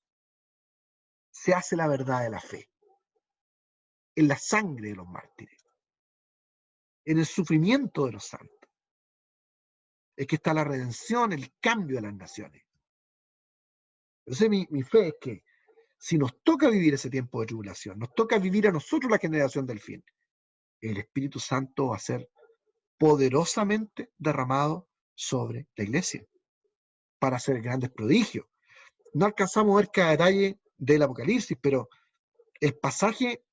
se hace la verdad de la fe, en la sangre de los mártires, en el sufrimiento de los santos. Es que está la redención, el cambio de las naciones. Entonces mi fe es que si nos toca vivir ese tiempo de tribulación, nos toca vivir a nosotros la generación del fin, el Espíritu Santo va a ser poderosamente derramado sobre la iglesia para hacer grandes prodigios. No alcanzamos a ver cada detalle del Apocalipsis, pero el pasaje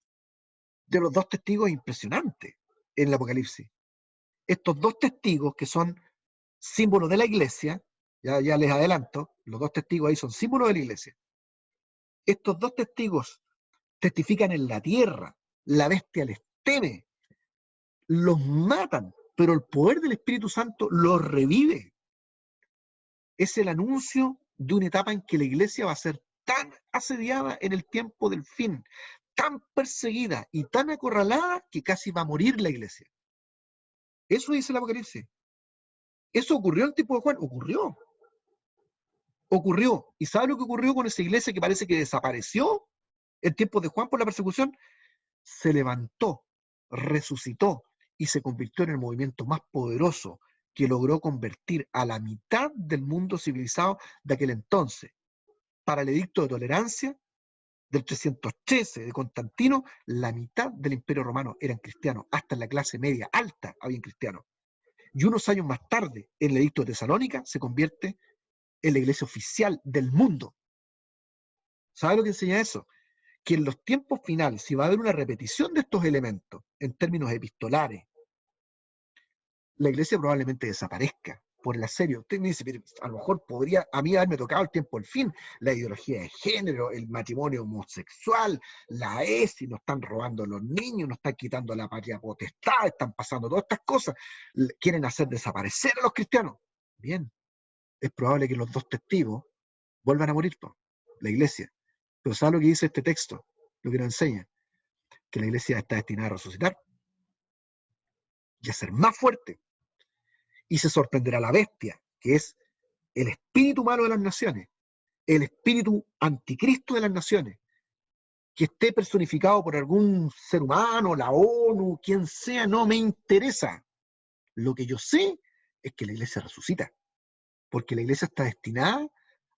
de los dos testigos es impresionante en el Apocalipsis. Estos dos testigos que son símbolos de la iglesia, ya les adelanto, los dos testigos ahí son símbolos de la iglesia. Estos dos testigos testifican en la tierra, la bestia les teme, los matan, pero el poder del Espíritu Santo los revive. Es el anuncio de una etapa en que la iglesia va a ser tan asediada en el tiempo del fin, tan perseguida y tan acorralada que casi va a morir la iglesia. Eso dice el Apocalipsis. ¿Eso ocurrió en el tiempo de Juan? Ocurrió. Ocurrió. ¿Y sabe lo que ocurrió con esa iglesia que parece que desapareció en tiempos de Juan por la persecución? Se levantó, resucitó y se convirtió en el movimiento más poderoso que logró convertir a la mitad del mundo civilizado de aquel entonces. Para el edicto de tolerancia del 313 de Constantino, la mitad del Imperio Romano eran cristianos, hasta en la clase media alta habían cristianos. Y unos años más tarde, en el edicto de Tesalónica, se convierte en la iglesia oficial del mundo. ¿Sabe lo que enseña eso? Que en los tiempos finales, si va a haber una repetición de estos elementos en términos epistolares, la iglesia probablemente desaparezca por el asedio. Usted me dice, a lo mejor podría a mí haberme tocado el tiempo del fin, la ideología de género, el matrimonio homosexual, la ESI, nos están robando los niños, nos están quitando la patria potestad, están pasando todas estas cosas, quieren hacer desaparecer a los cristianos. Bien, es probable que los dos testigos vuelvan a morir, la iglesia. Pero ¿sabe lo que dice este texto? Lo que nos enseña, que la iglesia está destinada a resucitar y a ser más fuerte. Y se sorprenderá la bestia, que es el espíritu malo de las naciones, el espíritu anticristo de las naciones, que esté personificado por algún ser humano, la ONU, quien sea, no me interesa. Lo que yo sé es que la iglesia resucita, porque la iglesia está destinada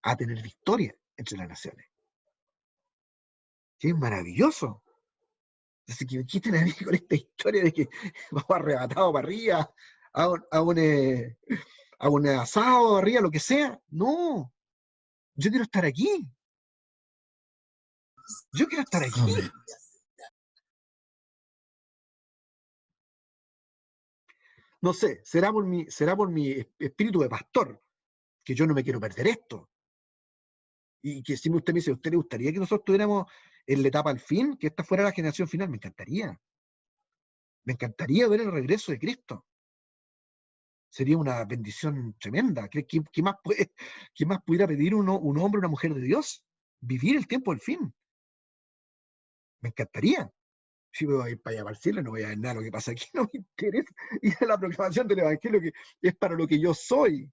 a tener victoria entre las naciones. ¡Qué maravilloso! Así que ¿qué tiene a ver con esta historia de que vamos arrebatados para arriba a un asado arriba, lo que sea? No, yo quiero estar aquí. Yo quiero estar aquí. Amén. No sé, será por mi espíritu de pastor, que yo no me quiero perder esto. Y que si usted me dice, ¿a usted le gustaría que nosotros estuviéramos en la etapa al fin, que esta fuera la generación final? Me encantaría. Me encantaría ver el regreso de Cristo. Sería una bendición tremenda. ¿Qué más pudiera pedir un hombre o una mujer de Dios? Vivir el tiempo del fin. Me encantaría. Si voy a ir para allá para el cielo, no voy a ver nada de lo que pasa aquí, no me interesa. Y la proclamación del Evangelio que es para lo que yo soy.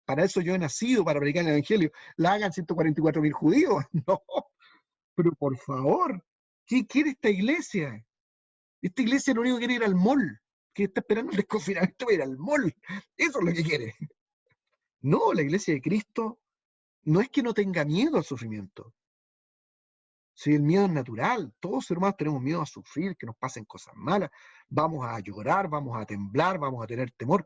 Para eso yo he nacido, para predicar el Evangelio. La hagan 144.000 judíos. No, pero por favor, ¿qué quiere esta iglesia? Esta iglesia lo único que quiere ir al mall, que está esperando el desconfinamiento para ir al mall. Eso es lo que quiere. No, la iglesia de Cristo no es que no tenga miedo al sufrimiento. Si el miedo es natural, todos los hermanos tenemos miedo a sufrir, que nos pasen cosas malas, vamos a llorar, vamos a temblar, vamos a tener temor,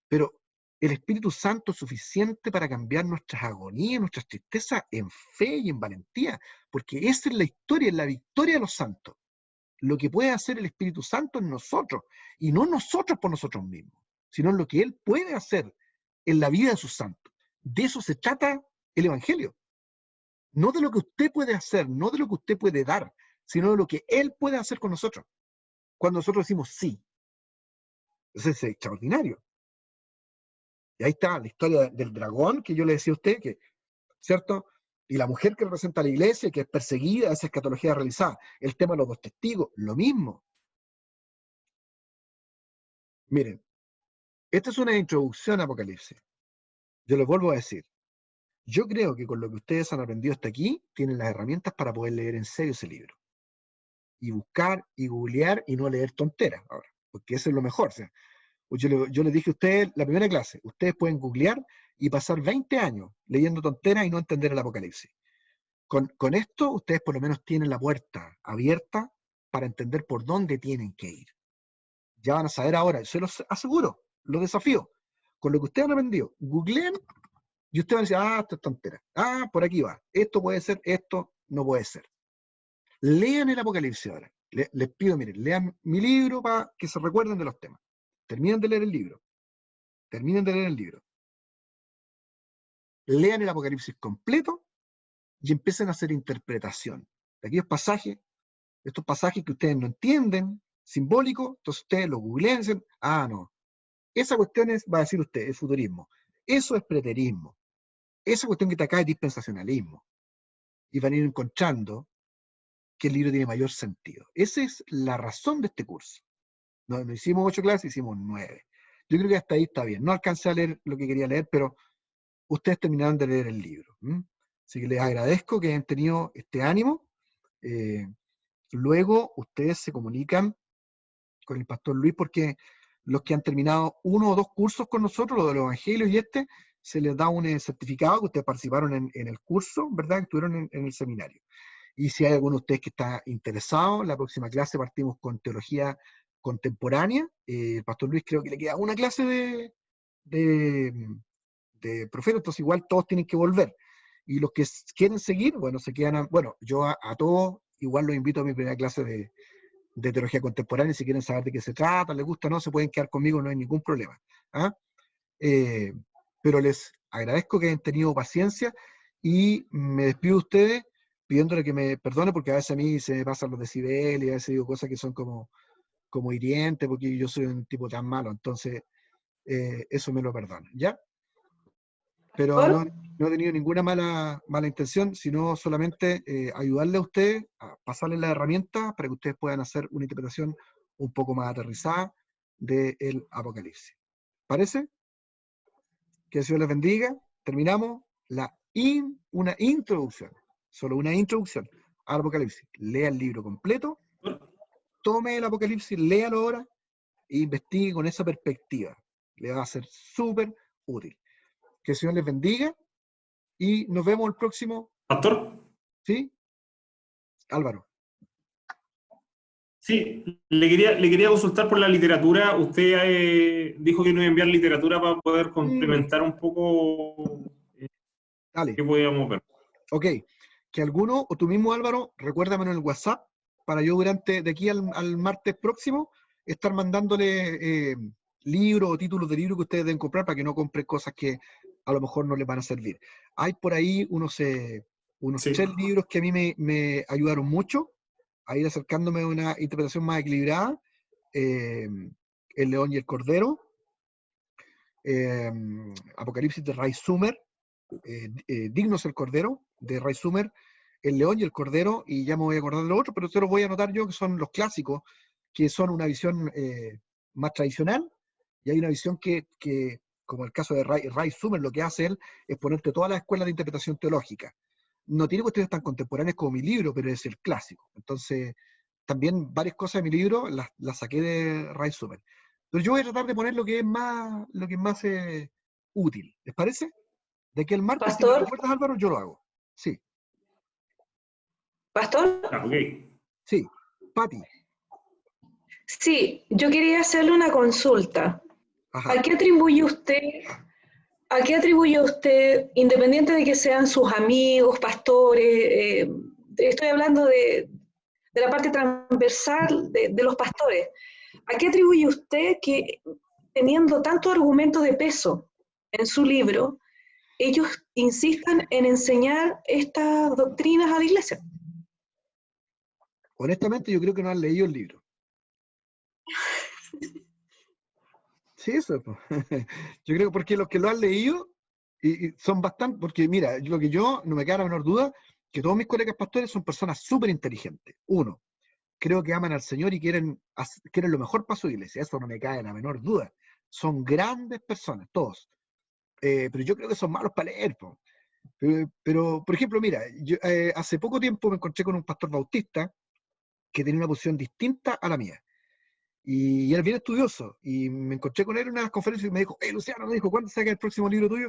pero el Espíritu Santo es suficiente para cambiar nuestras agonías, nuestras tristezas en fe y en valentía, porque esa es la historia, es la victoria de los santos. Lo que puede hacer el Espíritu Santo en nosotros, y no nosotros por nosotros mismos, sino en lo que Él puede hacer en la vida de sus santos. De eso se trata el Evangelio. No de lo que usted puede hacer, no de lo que usted puede dar, sino de lo que Él puede hacer con nosotros. Cuando nosotros decimos sí. Eso es extraordinario. Y ahí está la historia del dragón que yo le decía a usted, que, ¿cierto? Y la mujer que representa a la iglesia, que es perseguida, esa escatología realizada. El tema de los dos testigos, lo mismo. Miren, esta es una introducción a Apocalipsis. Yo les vuelvo a decir. Yo creo que con lo que ustedes han aprendido hasta aquí, tienen las herramientas para poder leer en serio ese libro. Y buscar y googlear y no leer tonteras ahora, porque eso es lo mejor. O sea, yo les dije a ustedes la primera clase, ustedes pueden googlear y pasar 20 años leyendo tonteras y no entender el Apocalipsis. Con esto, ustedes por lo menos tienen la puerta abierta para entender por dónde tienen que ir. Ya van a saber ahora, se los aseguro, los desafío. Con lo que ustedes han aprendido, googleen y ustedes van a decir, esto es tontera. Por aquí va. Esto puede ser, esto no puede ser. Lean el Apocalipsis ahora. Les pido, miren, lean mi libro para que se recuerden de los temas. Terminen de leer el libro. Terminen de leer el libro. Lean el Apocalipsis completo y empiecen a hacer interpretación de aquellos pasajes, estos pasajes que ustedes no entienden, simbólicos, entonces ustedes lo googlean y dicen, no, esa cuestión va a decir usted, es futurismo. Eso es preterismo. Esa cuestión que está acá es dispensacionalismo. Y van a ir encontrando que el libro tiene mayor sentido. Esa es la razón de este curso. No hicimos 8 clases, hicimos 9. Yo creo que hasta ahí está bien. No alcancé a leer lo que quería leer, pero ustedes terminaron de leer el libro. Así que les agradezco que hayan tenido este ánimo. Luego ustedes se comunican con el pastor Luis, porque los que han terminado 1 o 2 cursos con nosotros, los de los evangelios y se les da un certificado que ustedes participaron en el curso, ¿verdad? Que estuvieron en el seminario. Y si hay alguno de ustedes que está interesado, la próxima clase partimos con teología contemporánea. El pastor Luis creo que le queda una clase de profeta, entonces igual todos tienen que volver. Y los que quieren seguir, bueno, se quedan, bueno, yo a todos igual los invito a mi primera clase de teología contemporánea, si quieren saber de qué se trata, les gusta o no, se pueden quedar conmigo, no hay ningún problema. Pero les agradezco que hayan tenido paciencia y me despido de ustedes pidiéndole que me perdone, porque a veces a mí se me pasan los decibeles y a veces digo cosas que son como hirientes, porque yo soy un tipo tan malo, entonces eso me lo perdono, ¿ya? Pero no he tenido ninguna mala intención, sino solamente ayudarle a ustedes, a pasarles las herramientas para que ustedes puedan hacer una interpretación un poco más aterrizada del Apocalipsis. ¿Parece? Que el Señor les bendiga. Terminamos una introducción, solo una introducción al Apocalipsis. Lea el libro completo, tome el Apocalipsis, léalo ahora e investigue con esa perspectiva. Le va a ser súper útil. Que el Señor les bendiga y nos vemos el próximo. ¿Pastor? ¿Sí? Álvaro. Sí, le quería consultar por la literatura. Usted dijo que nos iba a enviar literatura para poder complementar un poco Dale. qué podíamos ver. Ok. Que alguno, o tú mismo Álvaro, recuérdamelo en el WhatsApp para yo durante, de aquí al martes próximo, estar mandándole libros o títulos de libros que ustedes deben comprar para que no compren cosas que a lo mejor no les van a servir. Hay por ahí unos 3 libros que a mí me ayudaron mucho a ir acercándome a una interpretación más equilibrada. El León y el Cordero, Apocalipsis de Ray Sumer, Dignos el Cordero de Ray Sumer, El León y el Cordero, y ya me voy a acordar de lo otro, pero se los voy a anotar yo, que son los clásicos, que son una visión más tradicional, y hay una visión que como el caso de Ray Sumer, lo que hace él es ponerte todas las escuelas de interpretación teológica. No tiene cuestiones tan contemporáneas como mi libro, pero es el clásico. Entonces, también varias cosas de mi libro las saqué de Ray Sumer. Pero yo voy a tratar de poner lo que es más útil. ¿Les parece? De aquí al martes, si me Pastor, recuerdas, Álvaro, yo lo hago. Sí, Pastor, Ok. sí. Pati. sí, yo quería hacerle una consulta. Ajá. ¿A qué atribuye usted, independiente de que sean sus amigos, pastores, estoy hablando de la parte transversal de los pastores, ¿a qué atribuye usted que teniendo tantos argumentos de peso en su libro, ellos insistan en enseñar estas doctrinas a la iglesia? Honestamente, yo creo que no han leído el libro. Sí, eso. Yo creo que porque los que lo han leído y son bastante, porque mira, lo que yo no me queda la menor duda, que todos mis colegas pastores son personas súper inteligentes. Uno, creo que aman al Señor y quieren lo mejor para su iglesia. Eso no me cae la menor duda. Son grandes personas, todos. Pero yo creo que son malos para leer. Pero, por ejemplo, mira, yo, hace poco tiempo me encontré con un pastor bautista que tenía una posición distinta a la mía. Y él es bien estudioso. Y me encontré con él en una conferencia y me dijo, Luciano, me dijo, ¿cuándo saca el próximo libro tuyo?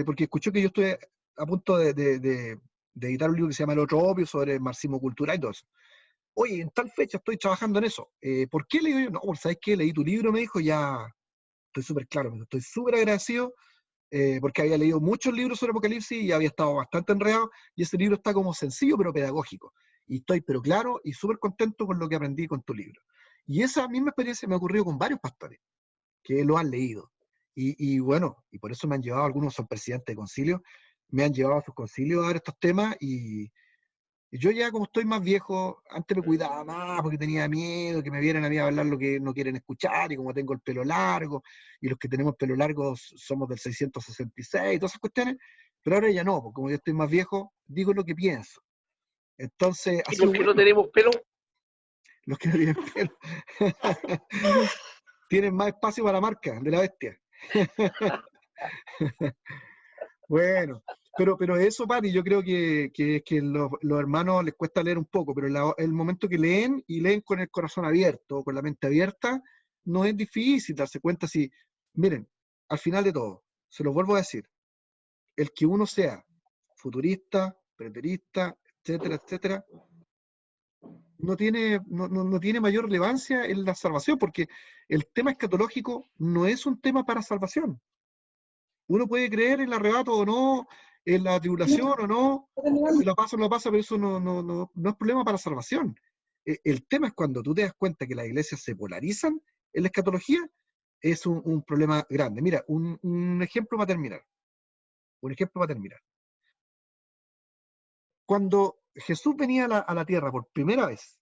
Porque escuchó que yo estoy a punto de editar un libro que se llama El Otro Obvio sobre marxismo cultural y todo eso. Oye, en tal fecha estoy trabajando en eso. ¿Por qué? Le digo yo, no, ¿sabes qué? Leí tu libro, me dijo, ya estoy súper claro, me dijo, estoy súper agradecido porque había leído muchos libros sobre Apocalipsis y había estado bastante enredado, y ese libro está como sencillo pero pedagógico. Y estoy pero claro y súper contento con lo que aprendí con tu libro. Y esa misma experiencia me ha ocurrido con varios pastores que lo han leído. Y bueno, y por eso me han llevado, algunos son presidentes de concilio, me han llevado a sus concilios a ver estos temas y yo ya como estoy más viejo, antes me cuidaba más porque tenía miedo que me vieran a mí a hablar lo que no quieren escuchar, y como tengo el pelo largo, y los que tenemos el pelo largo somos del 666, todas esas cuestiones, pero ahora ya no, porque como yo estoy más viejo, digo lo que pienso. Entonces, ha ¿Y sido los que no bueno. tenemos pelo? Los que no tienen pelo tienen más espacio para la marca de la bestia. Bueno, pero eso, Pati, yo creo que los hermanos les cuesta leer un poco, pero el momento que leen y leen con el corazón abierto, con la mente abierta, no es difícil darse cuenta si, miren, al final de todo, se los vuelvo a decir, el que uno sea futurista, preterista, etcétera, etcétera, no tiene mayor relevancia en la salvación, porque el tema escatológico no es un tema para salvación. Uno puede creer en el arrebato o no, en la tribulación o no, si lo pasa o no lo pasa, pero eso no es problema para salvación. El tema es cuando tú te das cuenta que las iglesias se polarizan en la escatología, es un problema grande. Mira, un ejemplo para terminar. Un ejemplo para terminar. Cuando Jesús venía a la tierra por primera vez,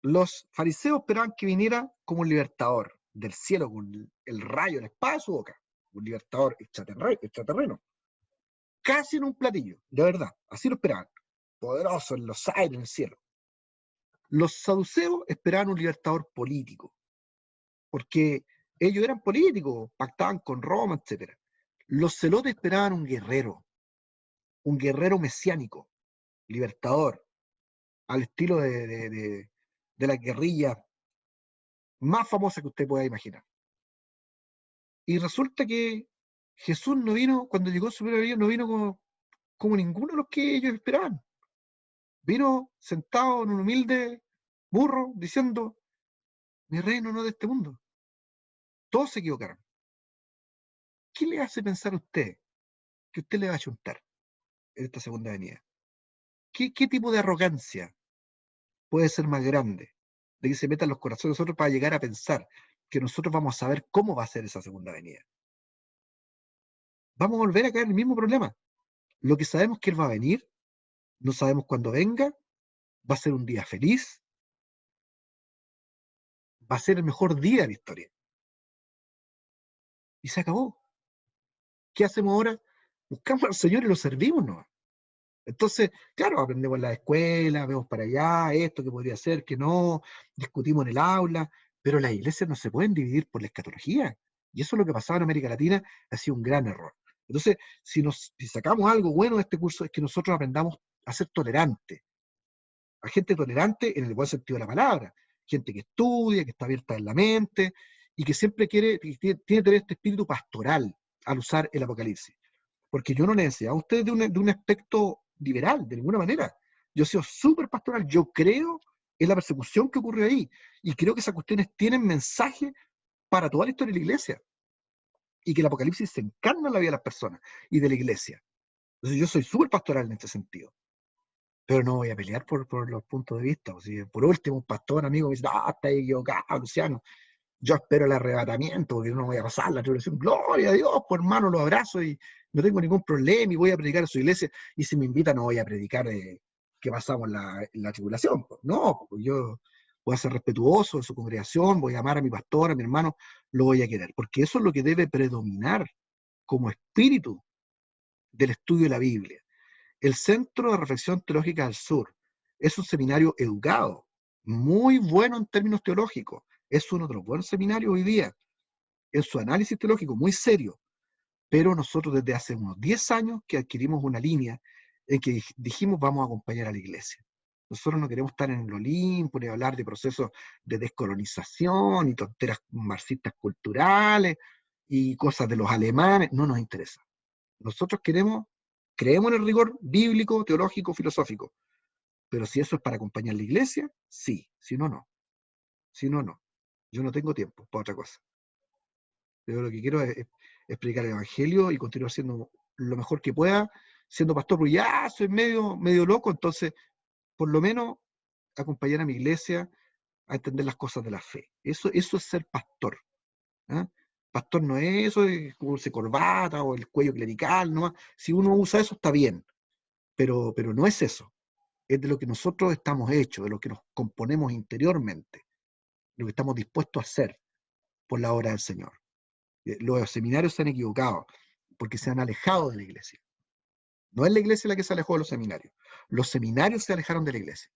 los fariseos esperaban que viniera como un libertador del cielo, con el rayo, la espada de su boca, un libertador extraterreno. Casi en un platillo, de verdad, así lo esperaban, poderoso en los aires, en el cielo. Los saduceos esperaban un libertador político, porque ellos eran políticos, pactaban con Roma, etc. Los celotes esperaban un guerrero mesiánico, libertador, al estilo de la guerrilla más famosa que usted pueda imaginar. Y resulta que Jesús no vino, cuando llegó su primera venida, no vino como ninguno de los que ellos esperaban. Vino sentado en un humilde burro diciendo, mi reino no es de este mundo. Todos se equivocaron. ¿Qué le hace pensar a usted que usted le va a chuntar en esta segunda venida? ¿Qué tipo de arrogancia puede ser más grande de que se meta en los corazones de nosotros para llegar a pensar que nosotros vamos a saber cómo va a ser esa segunda venida? Vamos a volver a caer en el mismo problema. Lo que sabemos es que Él va a venir, no sabemos cuándo venga, va a ser un día feliz, va a ser el mejor día de la historia. Y se acabó. ¿Qué hacemos ahora? Buscamos al Señor y lo servimos, ¿no? Entonces, claro, aprendemos en la escuela, vemos para allá, esto que podría ser, que no, discutimos en el aula, pero las iglesias no se pueden dividir por la escatología. Y eso es lo que pasaba en América Latina, ha sido un gran error. Entonces, si sacamos algo bueno de este curso, es que nosotros aprendamos a ser tolerantes, a gente tolerante en el buen sentido de la palabra, gente que estudia, que está abierta en la mente, y que siempre tiene que tener este espíritu pastoral al usar el Apocalipsis. Porque yo no les enseñaba a ustedes de un aspecto liberal, de ninguna manera. Yo he sido súper pastoral, yo creo en la persecución que ocurrió ahí, y creo que esas cuestiones tienen mensaje para toda la historia de la iglesia, y que el Apocalipsis se encarna en la vida de las personas y de la iglesia. Entonces yo soy súper pastoral en este sentido, pero no voy a pelear por los puntos de vista. O sea, por último, un pastor amigo me dice, ah, está equivocado, Luciano, yo espero el arrebatamiento, porque no voy a pasar la tribulación. Gloria a Dios, por hermano, lo abrazo y no tengo ningún problema y voy a predicar a su iglesia. Y si me invita, no voy a predicar que pasamos la tribulación. No, porque yo voy a ser respetuoso de su congregación, voy a amar a mi pastor, a mi hermano, lo voy a querer. Porque eso es lo que debe predominar como espíritu del estudio de la Biblia. El Centro de Reflexión Teológica del Sur es un seminario educado, muy bueno en términos teológicos. Es uno de los buenos seminarios hoy día, en su análisis teológico, muy serio. Pero nosotros desde hace unos 10 años que adquirimos una línea en que dijimos vamos a acompañar a la iglesia. Nosotros no queremos estar en el Olimpo, ni hablar de procesos de descolonización, y tonteras marxistas culturales, y cosas de los alemanes, no nos interesa. Nosotros creemos en el rigor bíblico, teológico, filosófico, pero si eso es para acompañar a la iglesia, sí, si no, no. Si no, no. Yo no tengo tiempo para otra cosa. Yo lo que quiero es explicar el evangelio y continuar siendo lo mejor que pueda, siendo pastor, porque ya soy medio loco, entonces, por lo menos, acompañar a mi iglesia a entender las cosas de la fe. Eso es ser pastor. ¿Ah? Pastor no es eso de ponerse corbata o el cuello clerical, ¿no? Si uno usa eso está bien, pero no es eso. Es de lo que nosotros estamos hechos, de lo que nos componemos interiormente, lo que estamos dispuestos a hacer por la obra del Señor. Los seminarios se han equivocado porque se han alejado de la iglesia. No es la iglesia la que se alejó de los seminarios. Los seminarios se alejaron de la iglesia.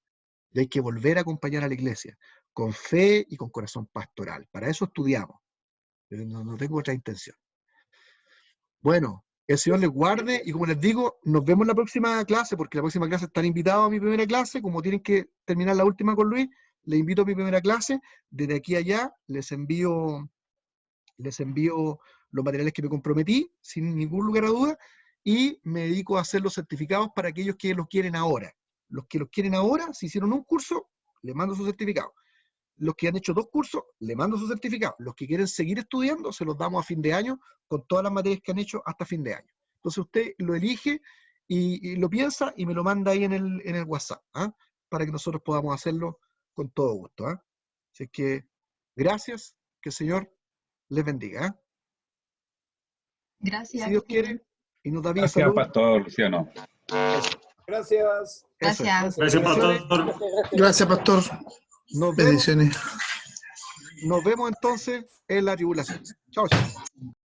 Y hay que volver a acompañar a la iglesia con fe y con corazón pastoral. Para eso estudiamos. Pero no tengo otra intención. Bueno, el Señor les guarde y como les digo, nos vemos en la próxima clase, porque la próxima clase están invitados a mi primera clase. Como tienen que terminar la última con Luis, les invito a mi primera clase. Desde aquí a allá les envío los materiales que me comprometí, sin ningún lugar a duda, y me dedico a hacer los certificados para aquellos que los quieren ahora. Los que los quieren ahora, si hicieron un curso, les mando su certificado. Los que han hecho 2 cursos, les mando su certificado. Los que quieren seguir estudiando, se los damos a fin de año, con todas las materias que han hecho hasta fin de año. Entonces usted lo elige y lo piensa y me lo manda ahí en el WhatsApp, ¿ah? Para que nosotros podamos hacerlo con todo gusto, ¿ah? Así que, gracias, que el Señor les bendiga, ¿ah? Gracias. Si Dios quiere, y nos da vida y Gracias, salud. Pastor Luciano. Gracias. Eso es. Gracias. Gracias, pastor. Gracias, pastor. Nos vemos, Bendiciones. nos vemos entonces en la tribulación. Chao, chao.